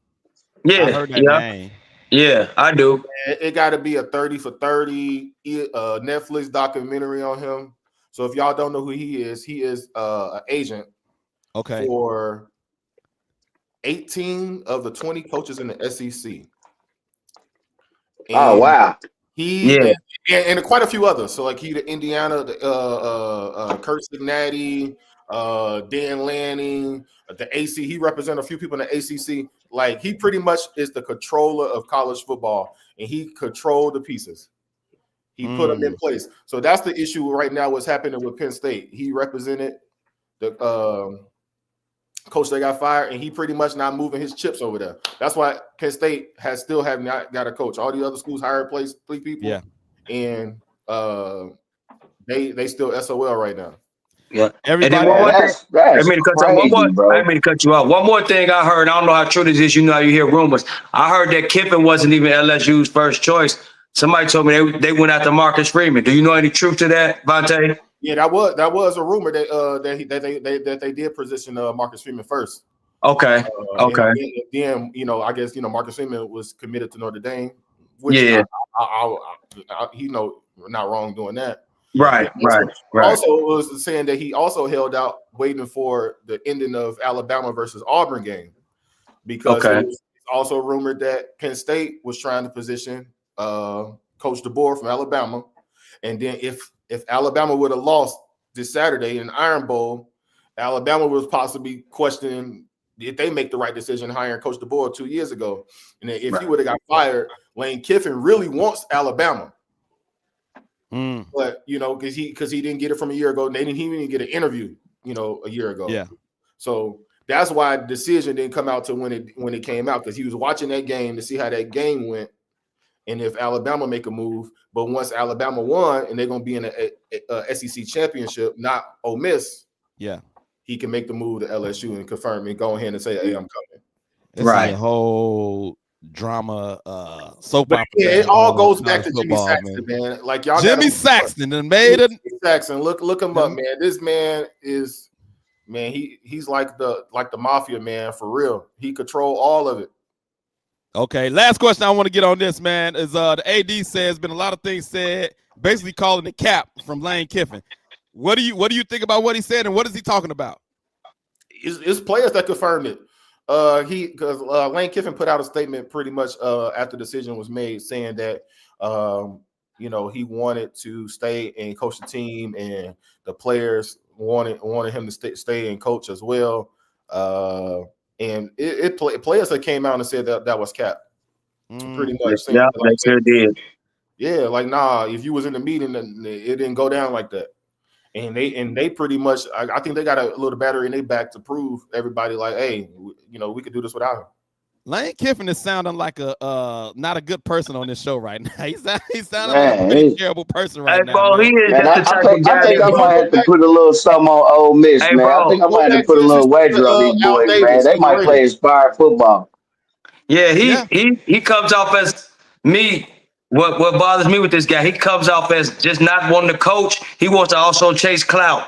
Yeah. I heard that name. Yeah, I do. It got to be a 30 for 30 Netflix documentary on him. So if y'all don't know who he is an agent for 18 of the 20 coaches in the SEC. And wow. And quite a few others. So like he the Indiana, Kurt Cincinnati, Dan Lanning, the AC. He represented a few people in the ACC. Like he pretty much is the controller of college football, and he controlled the pieces. He put them in place. So that's the issue right now. What's happening with Penn State? He represented the coach that got fired, and he pretty much not moving his chips over there. That's why Penn State still have not got a coach. All the other schools hired three people, and they still SOL right now. Yeah, everybody. I mean to cut you off. One more thing I heard. I don't know how true this is. You know how you hear rumors. I heard that Kiffin wasn't even LSU's first choice. Somebody told me they went after Marcus Freeman. Do you know any truth to that, Vontae? Yeah, that was a rumor that they did position Marcus Freeman first. Okay. And then I guess Marcus Freeman was committed to Notre Dame. Which not wrong doing that. Right. Also, was saying that he also held out, waiting for the ending of Alabama versus Auburn game. because Okay. it's also rumored that Penn State was trying to position Coach DeBoer from Alabama, and then if Alabama would have lost this Saturday in the Iron Bowl, Alabama was possibly questioning if they make the right decision hiring Coach DeBoer 2 years ago, and if he would have got fired, Lane Kiffin really wants Alabama. But because he didn't get it from a year ago, and he didn't get an interview, a year ago. Yeah. So that's why the decision didn't come out to when it came out, because he was watching that game to see how that game went, and if Alabama make a move. But once Alabama won, and they're gonna be in a SEC championship, not Ole Miss. Yeah. He can make the move to LSU and confirm and go ahead and say, "Hey, I'm coming." This is a whole drama soap opera. Yeah, it all goes back to football, Jimmy Saxton, man. Like y'all, Jimmy Saxton and made it. Saxton, look him up, man. This man is, man. He's like the mafia, man, for real. He control all of it. Okay, last question I want to get on this, man, is the AD says been a lot of things said, basically calling the cap from Lane Kiffin. What do you think about what he said, and what is he talking about? It's players that confirmed it. Because Lane Kiffin put out a statement pretty much after the decision was made, saying that he wanted to stay and coach the team, and the players wanted him to stay and coach as well. And players that came out and said that was cap. Pretty much. Yeah, they sure did. Yeah, like nah, if you was in the meeting, it didn't go down like that. And they pretty much, I think they got a little battery in their back to prove everybody like, hey, we could do this without him. Lane Kiffin is sounding like a not a good person on this show right now. He's sounding like a pretty terrible person right now. Bro, he is I think I might have to put a little something on Ole Miss, man. Bro, I think I might have to put a little wager on these boys, man. They might play inspired football. Yeah, he comes off as me. What bothers me with this guy, he comes off as just not wanting to coach. He wants to also chase clout,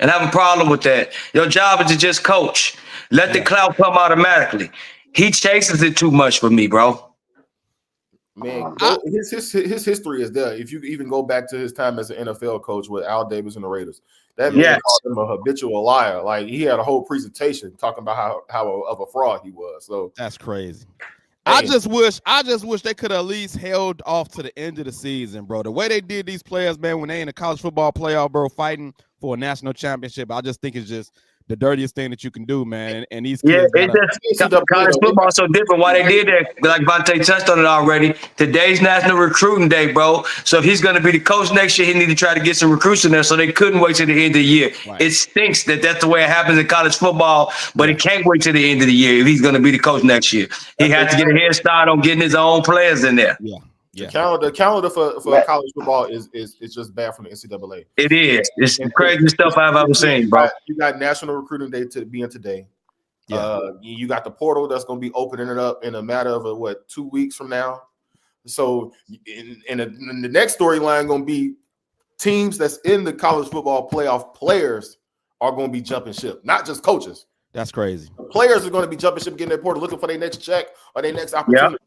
and I have a problem with that. Your job is to just coach. Let the clout come automatically. He chases it too much for me, bro. Man, his history is there. If you even go back to his time as an NFL coach with Al Davis and the Raiders, that man called him a habitual liar. Like, he had a whole presentation talking about how of a fraud he was. So that's crazy. I just wish they could have at least held off to the end of the season, bro. The way they did these players, man, when they in the college football playoff, bro, fighting for a national championship, I just think it's just the dirtiest thing that you can do, man. And these kids it's just college football so different. Why they did that, like Vontae touched on it already. Today's National Recruiting Day, bro. So if he's going to be the coach next year, he need to try to get some recruits in there. So they couldn't wait till the end of the year. Right. It stinks that that's the way it happens in college football, but he can't wait till the end of the year if he's going to be the coach next year. He has to get a head start on getting his own players in there. Yeah. The calendar for college football is just bad from the NCAA. It is. It's the craziest stuff I've ever seen, bro. You got National Recruiting Day to be in today. Yeah. You got the portal that's going to be opening it up in a matter of 2 weeks from now. So, in the next storyline going to be teams that's in the college football playoff. Players are going to be jumping ship, not just coaches. That's crazy. The players are going to be jumping ship, getting their portal, looking for their next check or their next opportunity.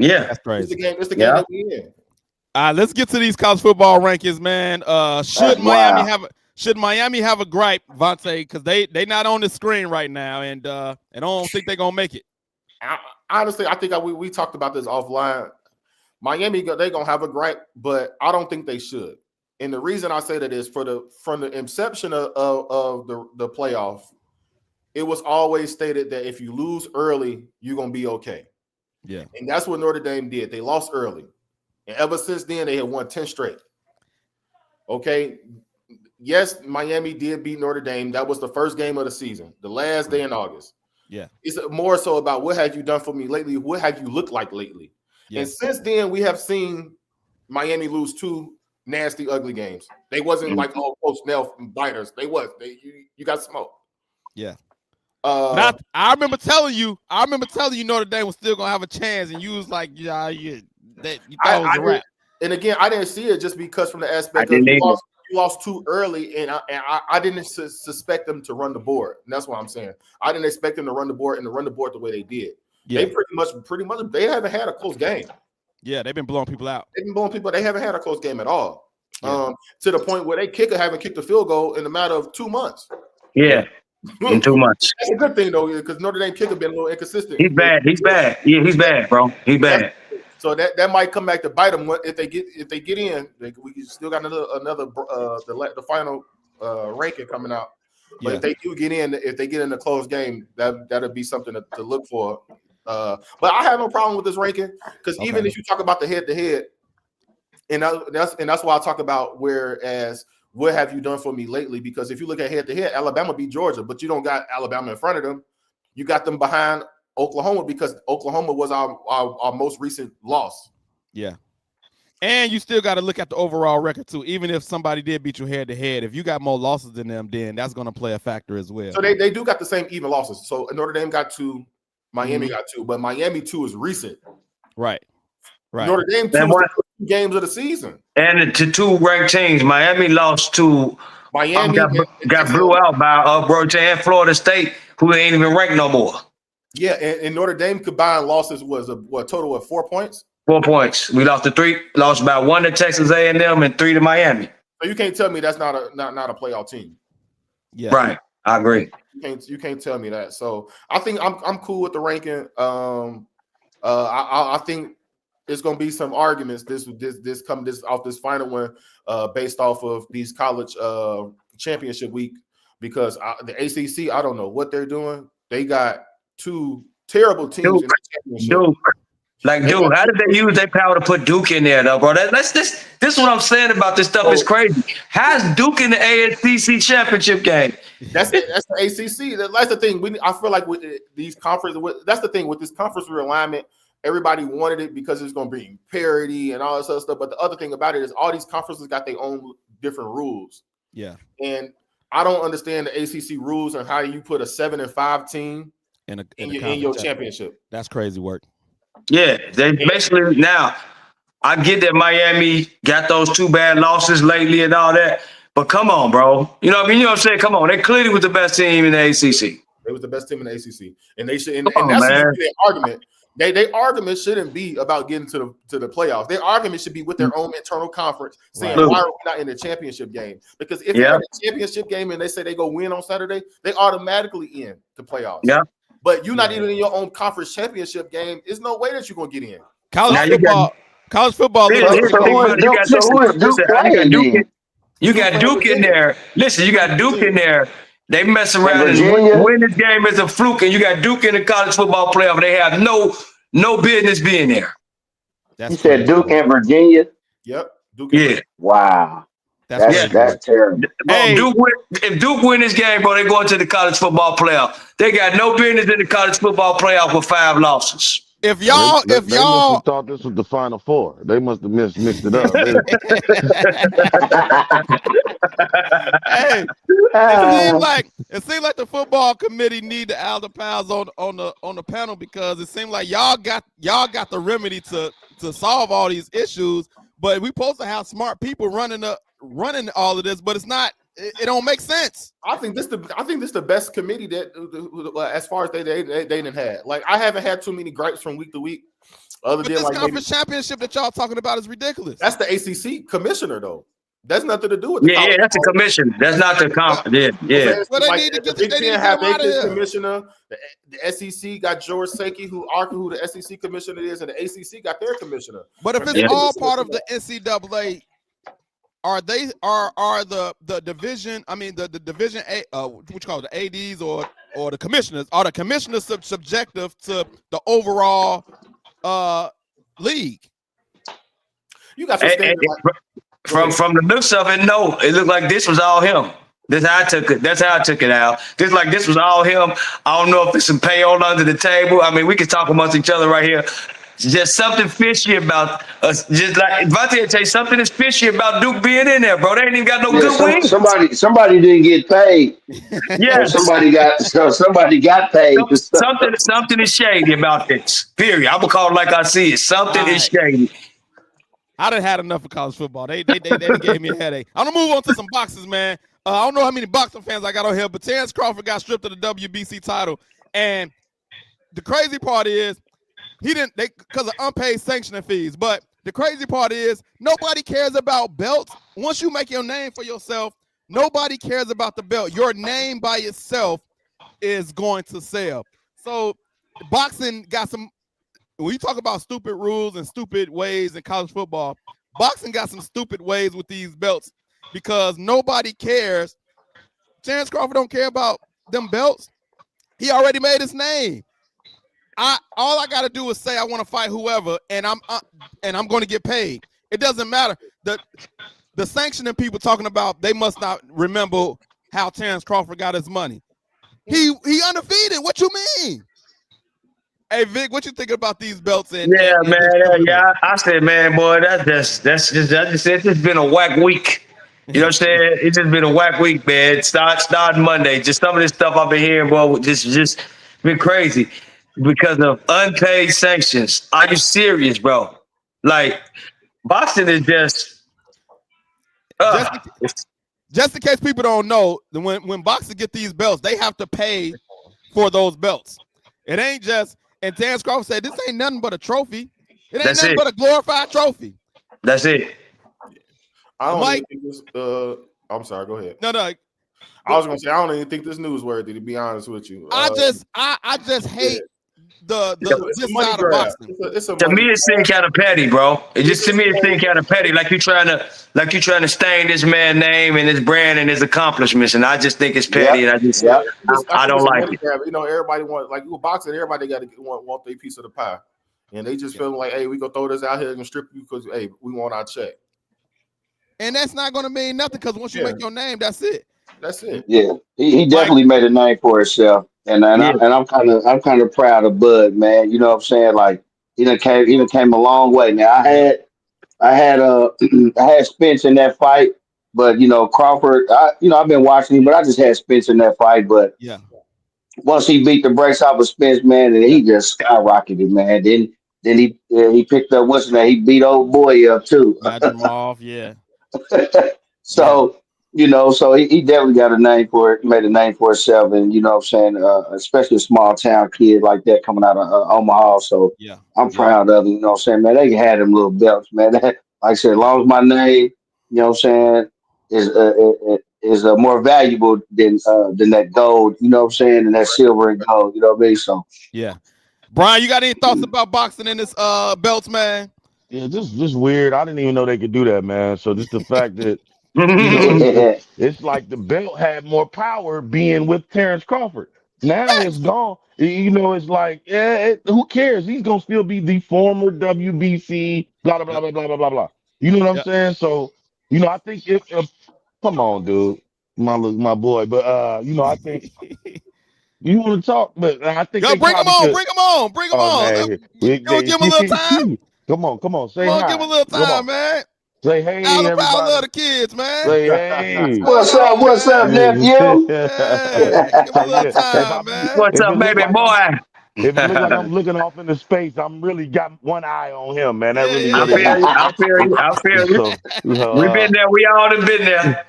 Yeah, that's crazy. It's the game that we in. All right, let's get to these college football rankings, man. Should Miami have a gripe, Vontae? Because they not on the screen right now, and I don't think they're gonna make it. Honestly, I think we talked about this offline. Miami, they're gonna have a gripe, but I don't think they should. And the reason I say that is from the inception of the playoff, it was always stated that if you lose early, you're gonna be okay. Yeah. And that's what Notre Dame did. They lost early. And ever since then, they had won 10 straight. Okay. Yes, Miami did beat Notre Dame. That was the first game of the season, the last day in August. Yeah. It's more so about what have you done for me lately? What have you looked like lately? Yeah. And since then, we have seen Miami lose 2 nasty, ugly games. They wasn't like, oh, Snell biters. You got smoked. Yeah. I remember telling you Notre Dame was still gonna have a chance, and you was like, you thought it was a wrap. And again, I didn't see it just because from the aspect of you lost too early, and I didn't suspect them to run the board. And that's what I'm saying. I didn't expect them to run the board the way they did. Yeah. They pretty much they haven't had a close game. Yeah, they've been blowing people out. They haven't had a close game at all. Yeah. To the point where they haven't kicked a field goal in a matter of 2 months. Yeah. And too much. That's a good thing though, because Notre Dame kicker been a little inconsistent. He's bad. He's bad. Yeah, he's bad, bro. He's bad. So that might come back to bite them if they get in. We still got another the final ranking coming out. But if they do get in, if they get in a close game, that'll be something to look for. But I have no problem with this ranking because even if you talk about the head-to-head, and that's why I talk about whereas what have you done for me lately? Because if you look at head-to-head, Alabama beat Georgia, but you don't got Alabama in front of them. You got them behind Oklahoma because Oklahoma was our most recent loss. Yeah. And you still got to look at the overall record too. Even if somebody did beat you head to head, if you got more losses than them, then that's going to play a factor as well. So they do got the same even losses. So Notre Dame got 2, Miami got 2, but Miami 2 is recent. Right. Notre Dame 2 was the 2 games of the season. And to 2 ranked teams, Miami lost to Miami got blew out by Georgia and Florida State, who ain't even ranked no more. Yeah, and Notre Dame combined losses was a total of 4 points. 4 points. We lost to 3. Lost by 1 to Texas A&M and 3 to Miami. So you can't tell me that's not a playoff team. Yeah, right. I agree. You can't tell me that. So I think I'm cool with the ranking. I think it's gonna be some arguments this off this final one based off of these college championship week because the ACC I don't know what they're doing. They got 2 terrible teams in the championship. Dude, how did they use their power to put Duke in there, though, bro? This is what I'm saying about this stuff. It's crazy. How's Duke in the ACC championship game? That's the ACC. That's the thing. I feel like with these conferences, that's the thing with this conference realignment. Everybody wanted it because it's going to bring parity and all this other stuff. But the other thing about it is all these conferences got their own different rules. Yeah. And I don't understand the ACC rules and how you put a 7-5 team in your championship. That's crazy work. Yeah, they basically now. I get that Miami got those 2 bad losses lately and all that, but come on, bro. You know what I mean? You know what I'm saying? Come on, they clearly was the best team in the ACC. They was the best team in the ACC, and they should. And that's their argument. Their argument shouldn't be about getting to the playoffs. Their argument should be with their own internal conference, saying why are we not in the championship game? Because if they're in the championship game and they say they go win on Saturday, they automatically in the playoffs. Yeah. But you're not even in your own conference championship game. There's no way that you're gonna get in. College football. You got Duke in there. Listen, you got Duke in there. They mess around and win this game as a fluke, and you got Duke in the college football playoff. They have no business being there. You said Duke and Virginia? Yep. Duke. Yeah. Wow. That's terrible. Hey. If Duke win this game, bro, they go into the college football playoff. They got no business in the college football playoff with 5 losses. If y'all must have thought this was the Final Four. They must have mixed it up. Hey, it seems like the football committee need the Allen Powers on the panel because it seems like y'all got the remedy to solve all these issues, but we supposed to have smart people running all of this, but it's not. It don't make sense. I think this the best committee that as far as they didn't have. Like I haven't had too many gripes from week to week. Other than this conference championship that y'all talking about is ridiculous. That's the ACC commissioner though. That's nothing to do with that's a commission. That's not the conference. Yeah. Well, they need to get the commissioner. The SEC got George Sakey, who the SEC commissioner is, and the ACC got their commissioner. But if it's all part of the NCAA. Are the division? I mean the division A, what you call it, the ADs or the commissioners? Are the commissioners subjective to the overall league? You got some from the looks of it. No, it looked like this was all him. That's how I took it. That's how I took it out. This was all him. I don't know if it's some payola under the table. I mean, we can talk amongst each other right here. Just something fishy about us. Just like Vontae tell you, something is fishy about Duke being in there, bro. They ain't even got no good wings. Somebody didn't get paid. Yeah, somebody got paid. Something is shady about this. Period. I'm gonna call it like I see it. Something is shady. I done had enough of college football. They gave me a headache. I'm gonna move on to some boxes, man. I don't know how many boxing fans I got on here, but Terrence Crawford got stripped of the WBC title, and the crazy part is. Because of unpaid sanctioning fees. But the crazy part is nobody cares about belts. Once you make your name for yourself, nobody cares about the belt. Your name by itself is going to sell. So boxing got some. When you talk about stupid rules and stupid ways in college football, boxing got some stupid ways with these belts because nobody cares. Terrence Crawford don't care about them belts. He already made his name. All I got to do is say I want to fight whoever, and I'm going to get paid. It doesn't matter. The sanctioning people talking about, they must not remember how Terrence Crawford got his money. He undefeated. What you mean? Hey Vic, what you think about these belts? Man. I said, man, boy, that's just it's just been a whack week. You know what I'm saying? It's just been a whack week, man. Start Monday. Just some of this stuff I've been hearing, bro, just been crazy because of unpaid sanctions. Are you serious, bro? Like, boxing is just just in case people don't know, when boxers get these belts, they have to pay for those belts. It ain't just. And Terrence Crawford said, "This ain't nothing but a trophy. It ain't nothing but a glorified trophy." That's it. I don't even think this. I'm sorry. Go ahead. No. I was gonna say I don't even think this newsworthy. To be honest with you, I just hate this side of boxing. To me, it seems kind of petty, bro. It just to me it seems kind of petty. Like you trying to stain this man's name and his brand and his accomplishments, and I just think it's petty. And I don't like it. You know, everybody wants like you boxing. Everybody got to want their piece of the pie, and they just feel like, hey, we gonna throw this out here and strip you because hey, we want our check. And that's not gonna mean nothing because once you make your name, that's it. That's it. Yeah, he definitely made a name for himself, and I'm kind of proud of Bud, man. You know what I'm saying? Like he done came a long way. Now I had Spence in that fight, but you know Crawford, I've been watching him, but I just had Spence in that fight. But yeah, once he beat the brakes off of Spence, man, and he just skyrocketed, man. Then he picked up what's his name? He beat old boy up too. Got him off, yeah. So. You know, so he definitely got a name for it, made a name for himself, and you know what I'm saying, especially a small town kid like that coming out of Omaha. So I'm proud of him, you know what I'm saying, man. They can have them little belts, man. Like I said, as long as my name, you know what I'm saying, is more valuable than that gold, you know what I'm saying, and that silver and gold, you know what I mean? So yeah. Brian, you got any thoughts about boxing in this belts, man? Yeah, just weird. I didn't even know they could do that, man. So just the fact that you know, it's like the belt had more power being with Terrence Crawford. Now it's gone. You know, it's like, who cares? He's gonna still be the former WBC, blah blah blah blah blah blah blah. You know what I'm saying? So, you know, I think if come on, dude, my boy, but you know, I think you want to talk, but I think bring him on. Man, give him a little time. Come on, say hi. Give him a little time, man. Say hey, everybody. I love the kids, man. Say hey. What's up, nephew? Yeah. Give him a little time, man. What's up, baby boy? If it looks like I'm looking off into space, I'm really got one eye on him, man. That really. I feel you. So, we've been there. We all have been there.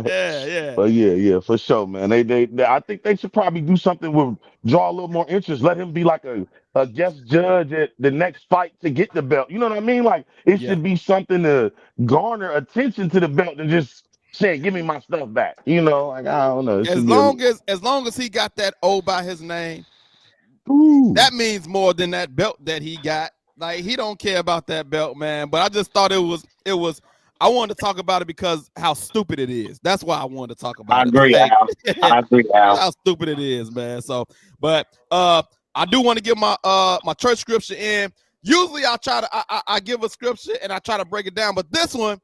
Yeah. But yeah, for sure, man. They I think they should probably do something with draw a little more interest. Let him be like a guest judge at the next fight to get the belt. You know what I mean? Like it should be something to garner attention to the belt and just say, "Give me my stuff back." You know, like I don't know. As long as he got that O by his name. Ooh. That means more than that belt that he got. Like he don't care about that belt, man. But I just thought it was. I wanted to talk about it because how stupid it is. That's why I wanted to talk about it. I agree, Al. How stupid it is, man. So, but I do want to give my my church scripture in. Usually I try to I give a scripture and I try to break it down, but this one,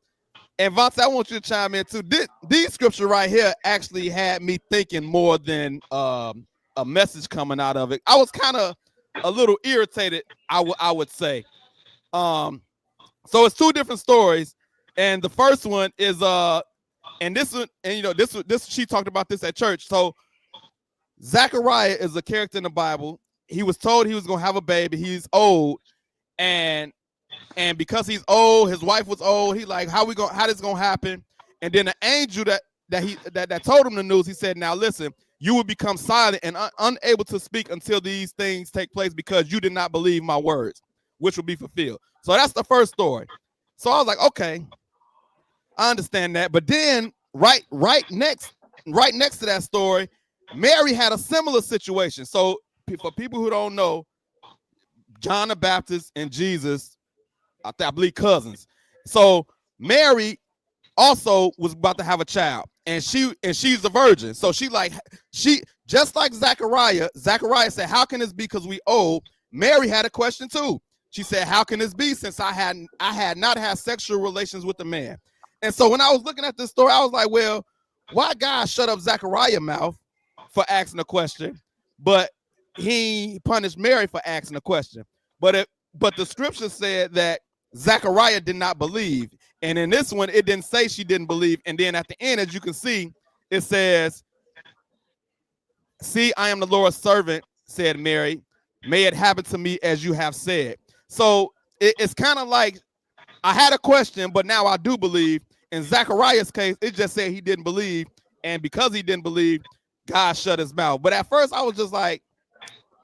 and Vontae, I want you to chime in too. These scripture right here actually had me thinking more than a message coming out of it. I was kind of a little irritated, I would say. So it's two different stories, and the first one is and this one, and you know, this she talked about this at church. So Zechariah is a character in the Bible. He was told he was gonna have a baby. He's old, and because he's old, his wife was old. He like, how this gonna happen? And then the angel that told him the news, he said, now listen, you will become silent and unable to speak until these things take place because you did not believe my words, which will be fulfilled. So that's the first story. So I was like, okay, I understand that. But then right next to that story, Mary had a similar situation. So for people who don't know, John the Baptist and Jesus, I believe cousins. So Mary also was about to have a child, and she's a virgin. So she just like Zachariah said, how can this be because we old? Mary had a question too. She said, how can this be since I had not had sexual relations with a man? And so when I was looking at this story, I was like, well, why God shut up Zachariah's mouth for asking a question, but he punished Mary for asking a question? But the scripture said that Zachariah did not believe. And in this one, it didn't say she didn't believe. And then at the end, as you can see, it says, see, I am the Lord's servant, said Mary. May it happen to me as you have said. So it's kind of like I had a question, but now I do believe. In Zachariah's case, it just said he didn't believe. And because he didn't believe, God shut his mouth. But at first, I was just like,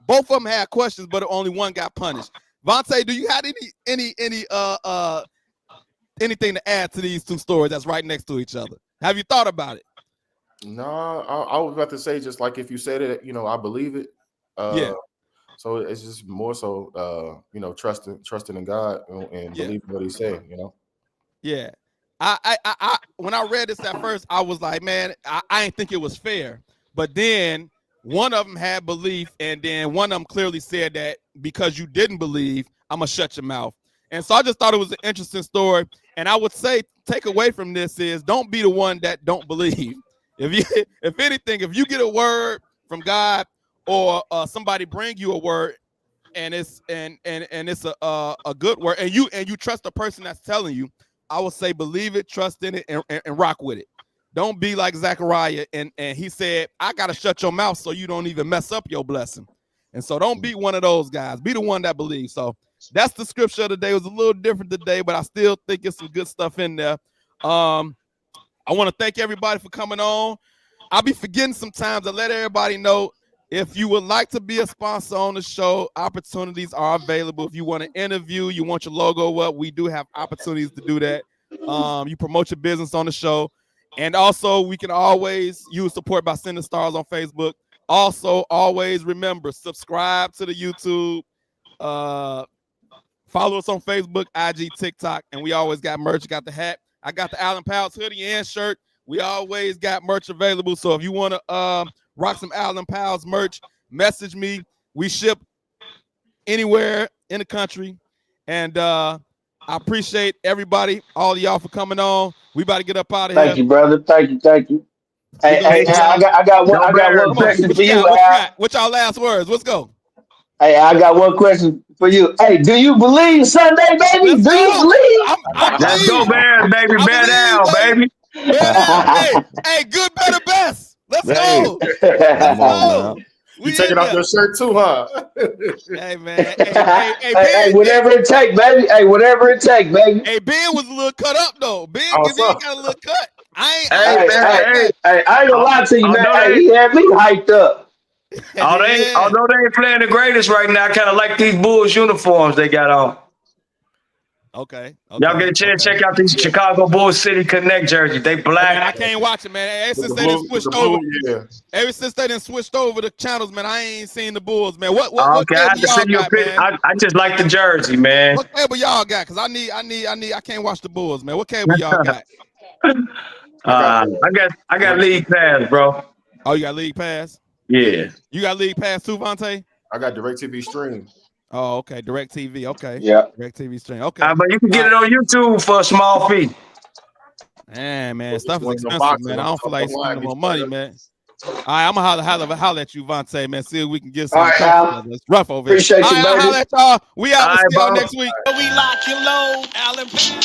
both of them had questions, but only one got punished. Vontae, do you have anything to add to these two stories that's right next to each other? Have you thought about it? No, I was about to say, just like if you said it, I believe it. Yeah. So it's just more so, trusting in God and believing what He said. Yeah. I when I read this at first, I was like, man, I didn't think it was fair. But then one of them had belief, and then one of them clearly said that because you didn't believe, I'm gonna shut your mouth. And so I just thought it was an interesting story. And I would say, take away from this is don't be the one that don't believe. If anything, if you get a word from God or somebody bring you a word and it's a good word, and you trust the person that's telling you, I would say believe it, trust in it, and rock with it. Don't be like Zachariah, and he said, I gotta shut your mouth so you don't even mess up your blessing. And so don't be one of those guys. Be the one that believes. So that's the scripture of the day. It was a little different today, but I still think it's some good stuff in there. I want to thank everybody for coming on. I'll be forgetting sometimes to let everybody know, if you would like to be a sponsor on the show, opportunities are available. If you want to interview, you want your logo up, we do have opportunities to do that. You promote your business on the show. And also, we can always use support by sending stars on Facebook. Also, always remember, subscribe to the YouTube. Follow us on Facebook, IG, TikTok, and we always got merch. Got the hat. I got the Allen Powell's hoodie and shirt. We always got merch available. So if you want to rock some Allen Powell's merch, message me. We ship anywhere in the country. And I appreciate everybody, all of y'all for coming on. We about to get up out of here. Thank you, brother. Thank you. Hey, I got one question for you, Al. What's y'all last words? Let's go. Hey, I got one question for you. Hey, do you believe Sunday, baby? Do you believe? Let's go, Bears, baby. Bear down, baby. Hey, good, better, best. Let's go. Let's go. You taking off your shirt too, huh? Hey, man. Hey, whatever it take, baby. Hey, whatever it take, baby. Hey, Ben was a little cut up though. Ben got a little cut. I ain't gonna lie to you, man. Hey, he had me hyped up. Although they ain't playing the greatest right now, I kind of like these Bulls uniforms they got on. Okay. Y'all get a chance to check out these Chicago Bulls City Connect jerseys. They black. Man, I can't watch it, man. Ever since they done switched over the channels, man, I ain't seen the Bulls, man. What okay, I have to send you a picture. I just like the jersey, man. What cable y'all got? Because I can't watch the Bulls, man. What cable y'all got? I got League Pass, bro. Oh, you got League Pass? Yeah. You got League Pass too, Vontae? I got DirecTV Stream. Oh, okay. DirecTV. Okay. Yeah. DirecTV Stream. Okay. But you can get it on YouTube for a small fee. Man, stuff is expensive, man. I don't feel like spending more money, man. All right, I'm gonna holler at you, Vontae, man. See if we can get some. It's rough over here. Appreciate you, baby. I'll holler at y'all. We out. See y'all next week. We lock and load, Allen Powell.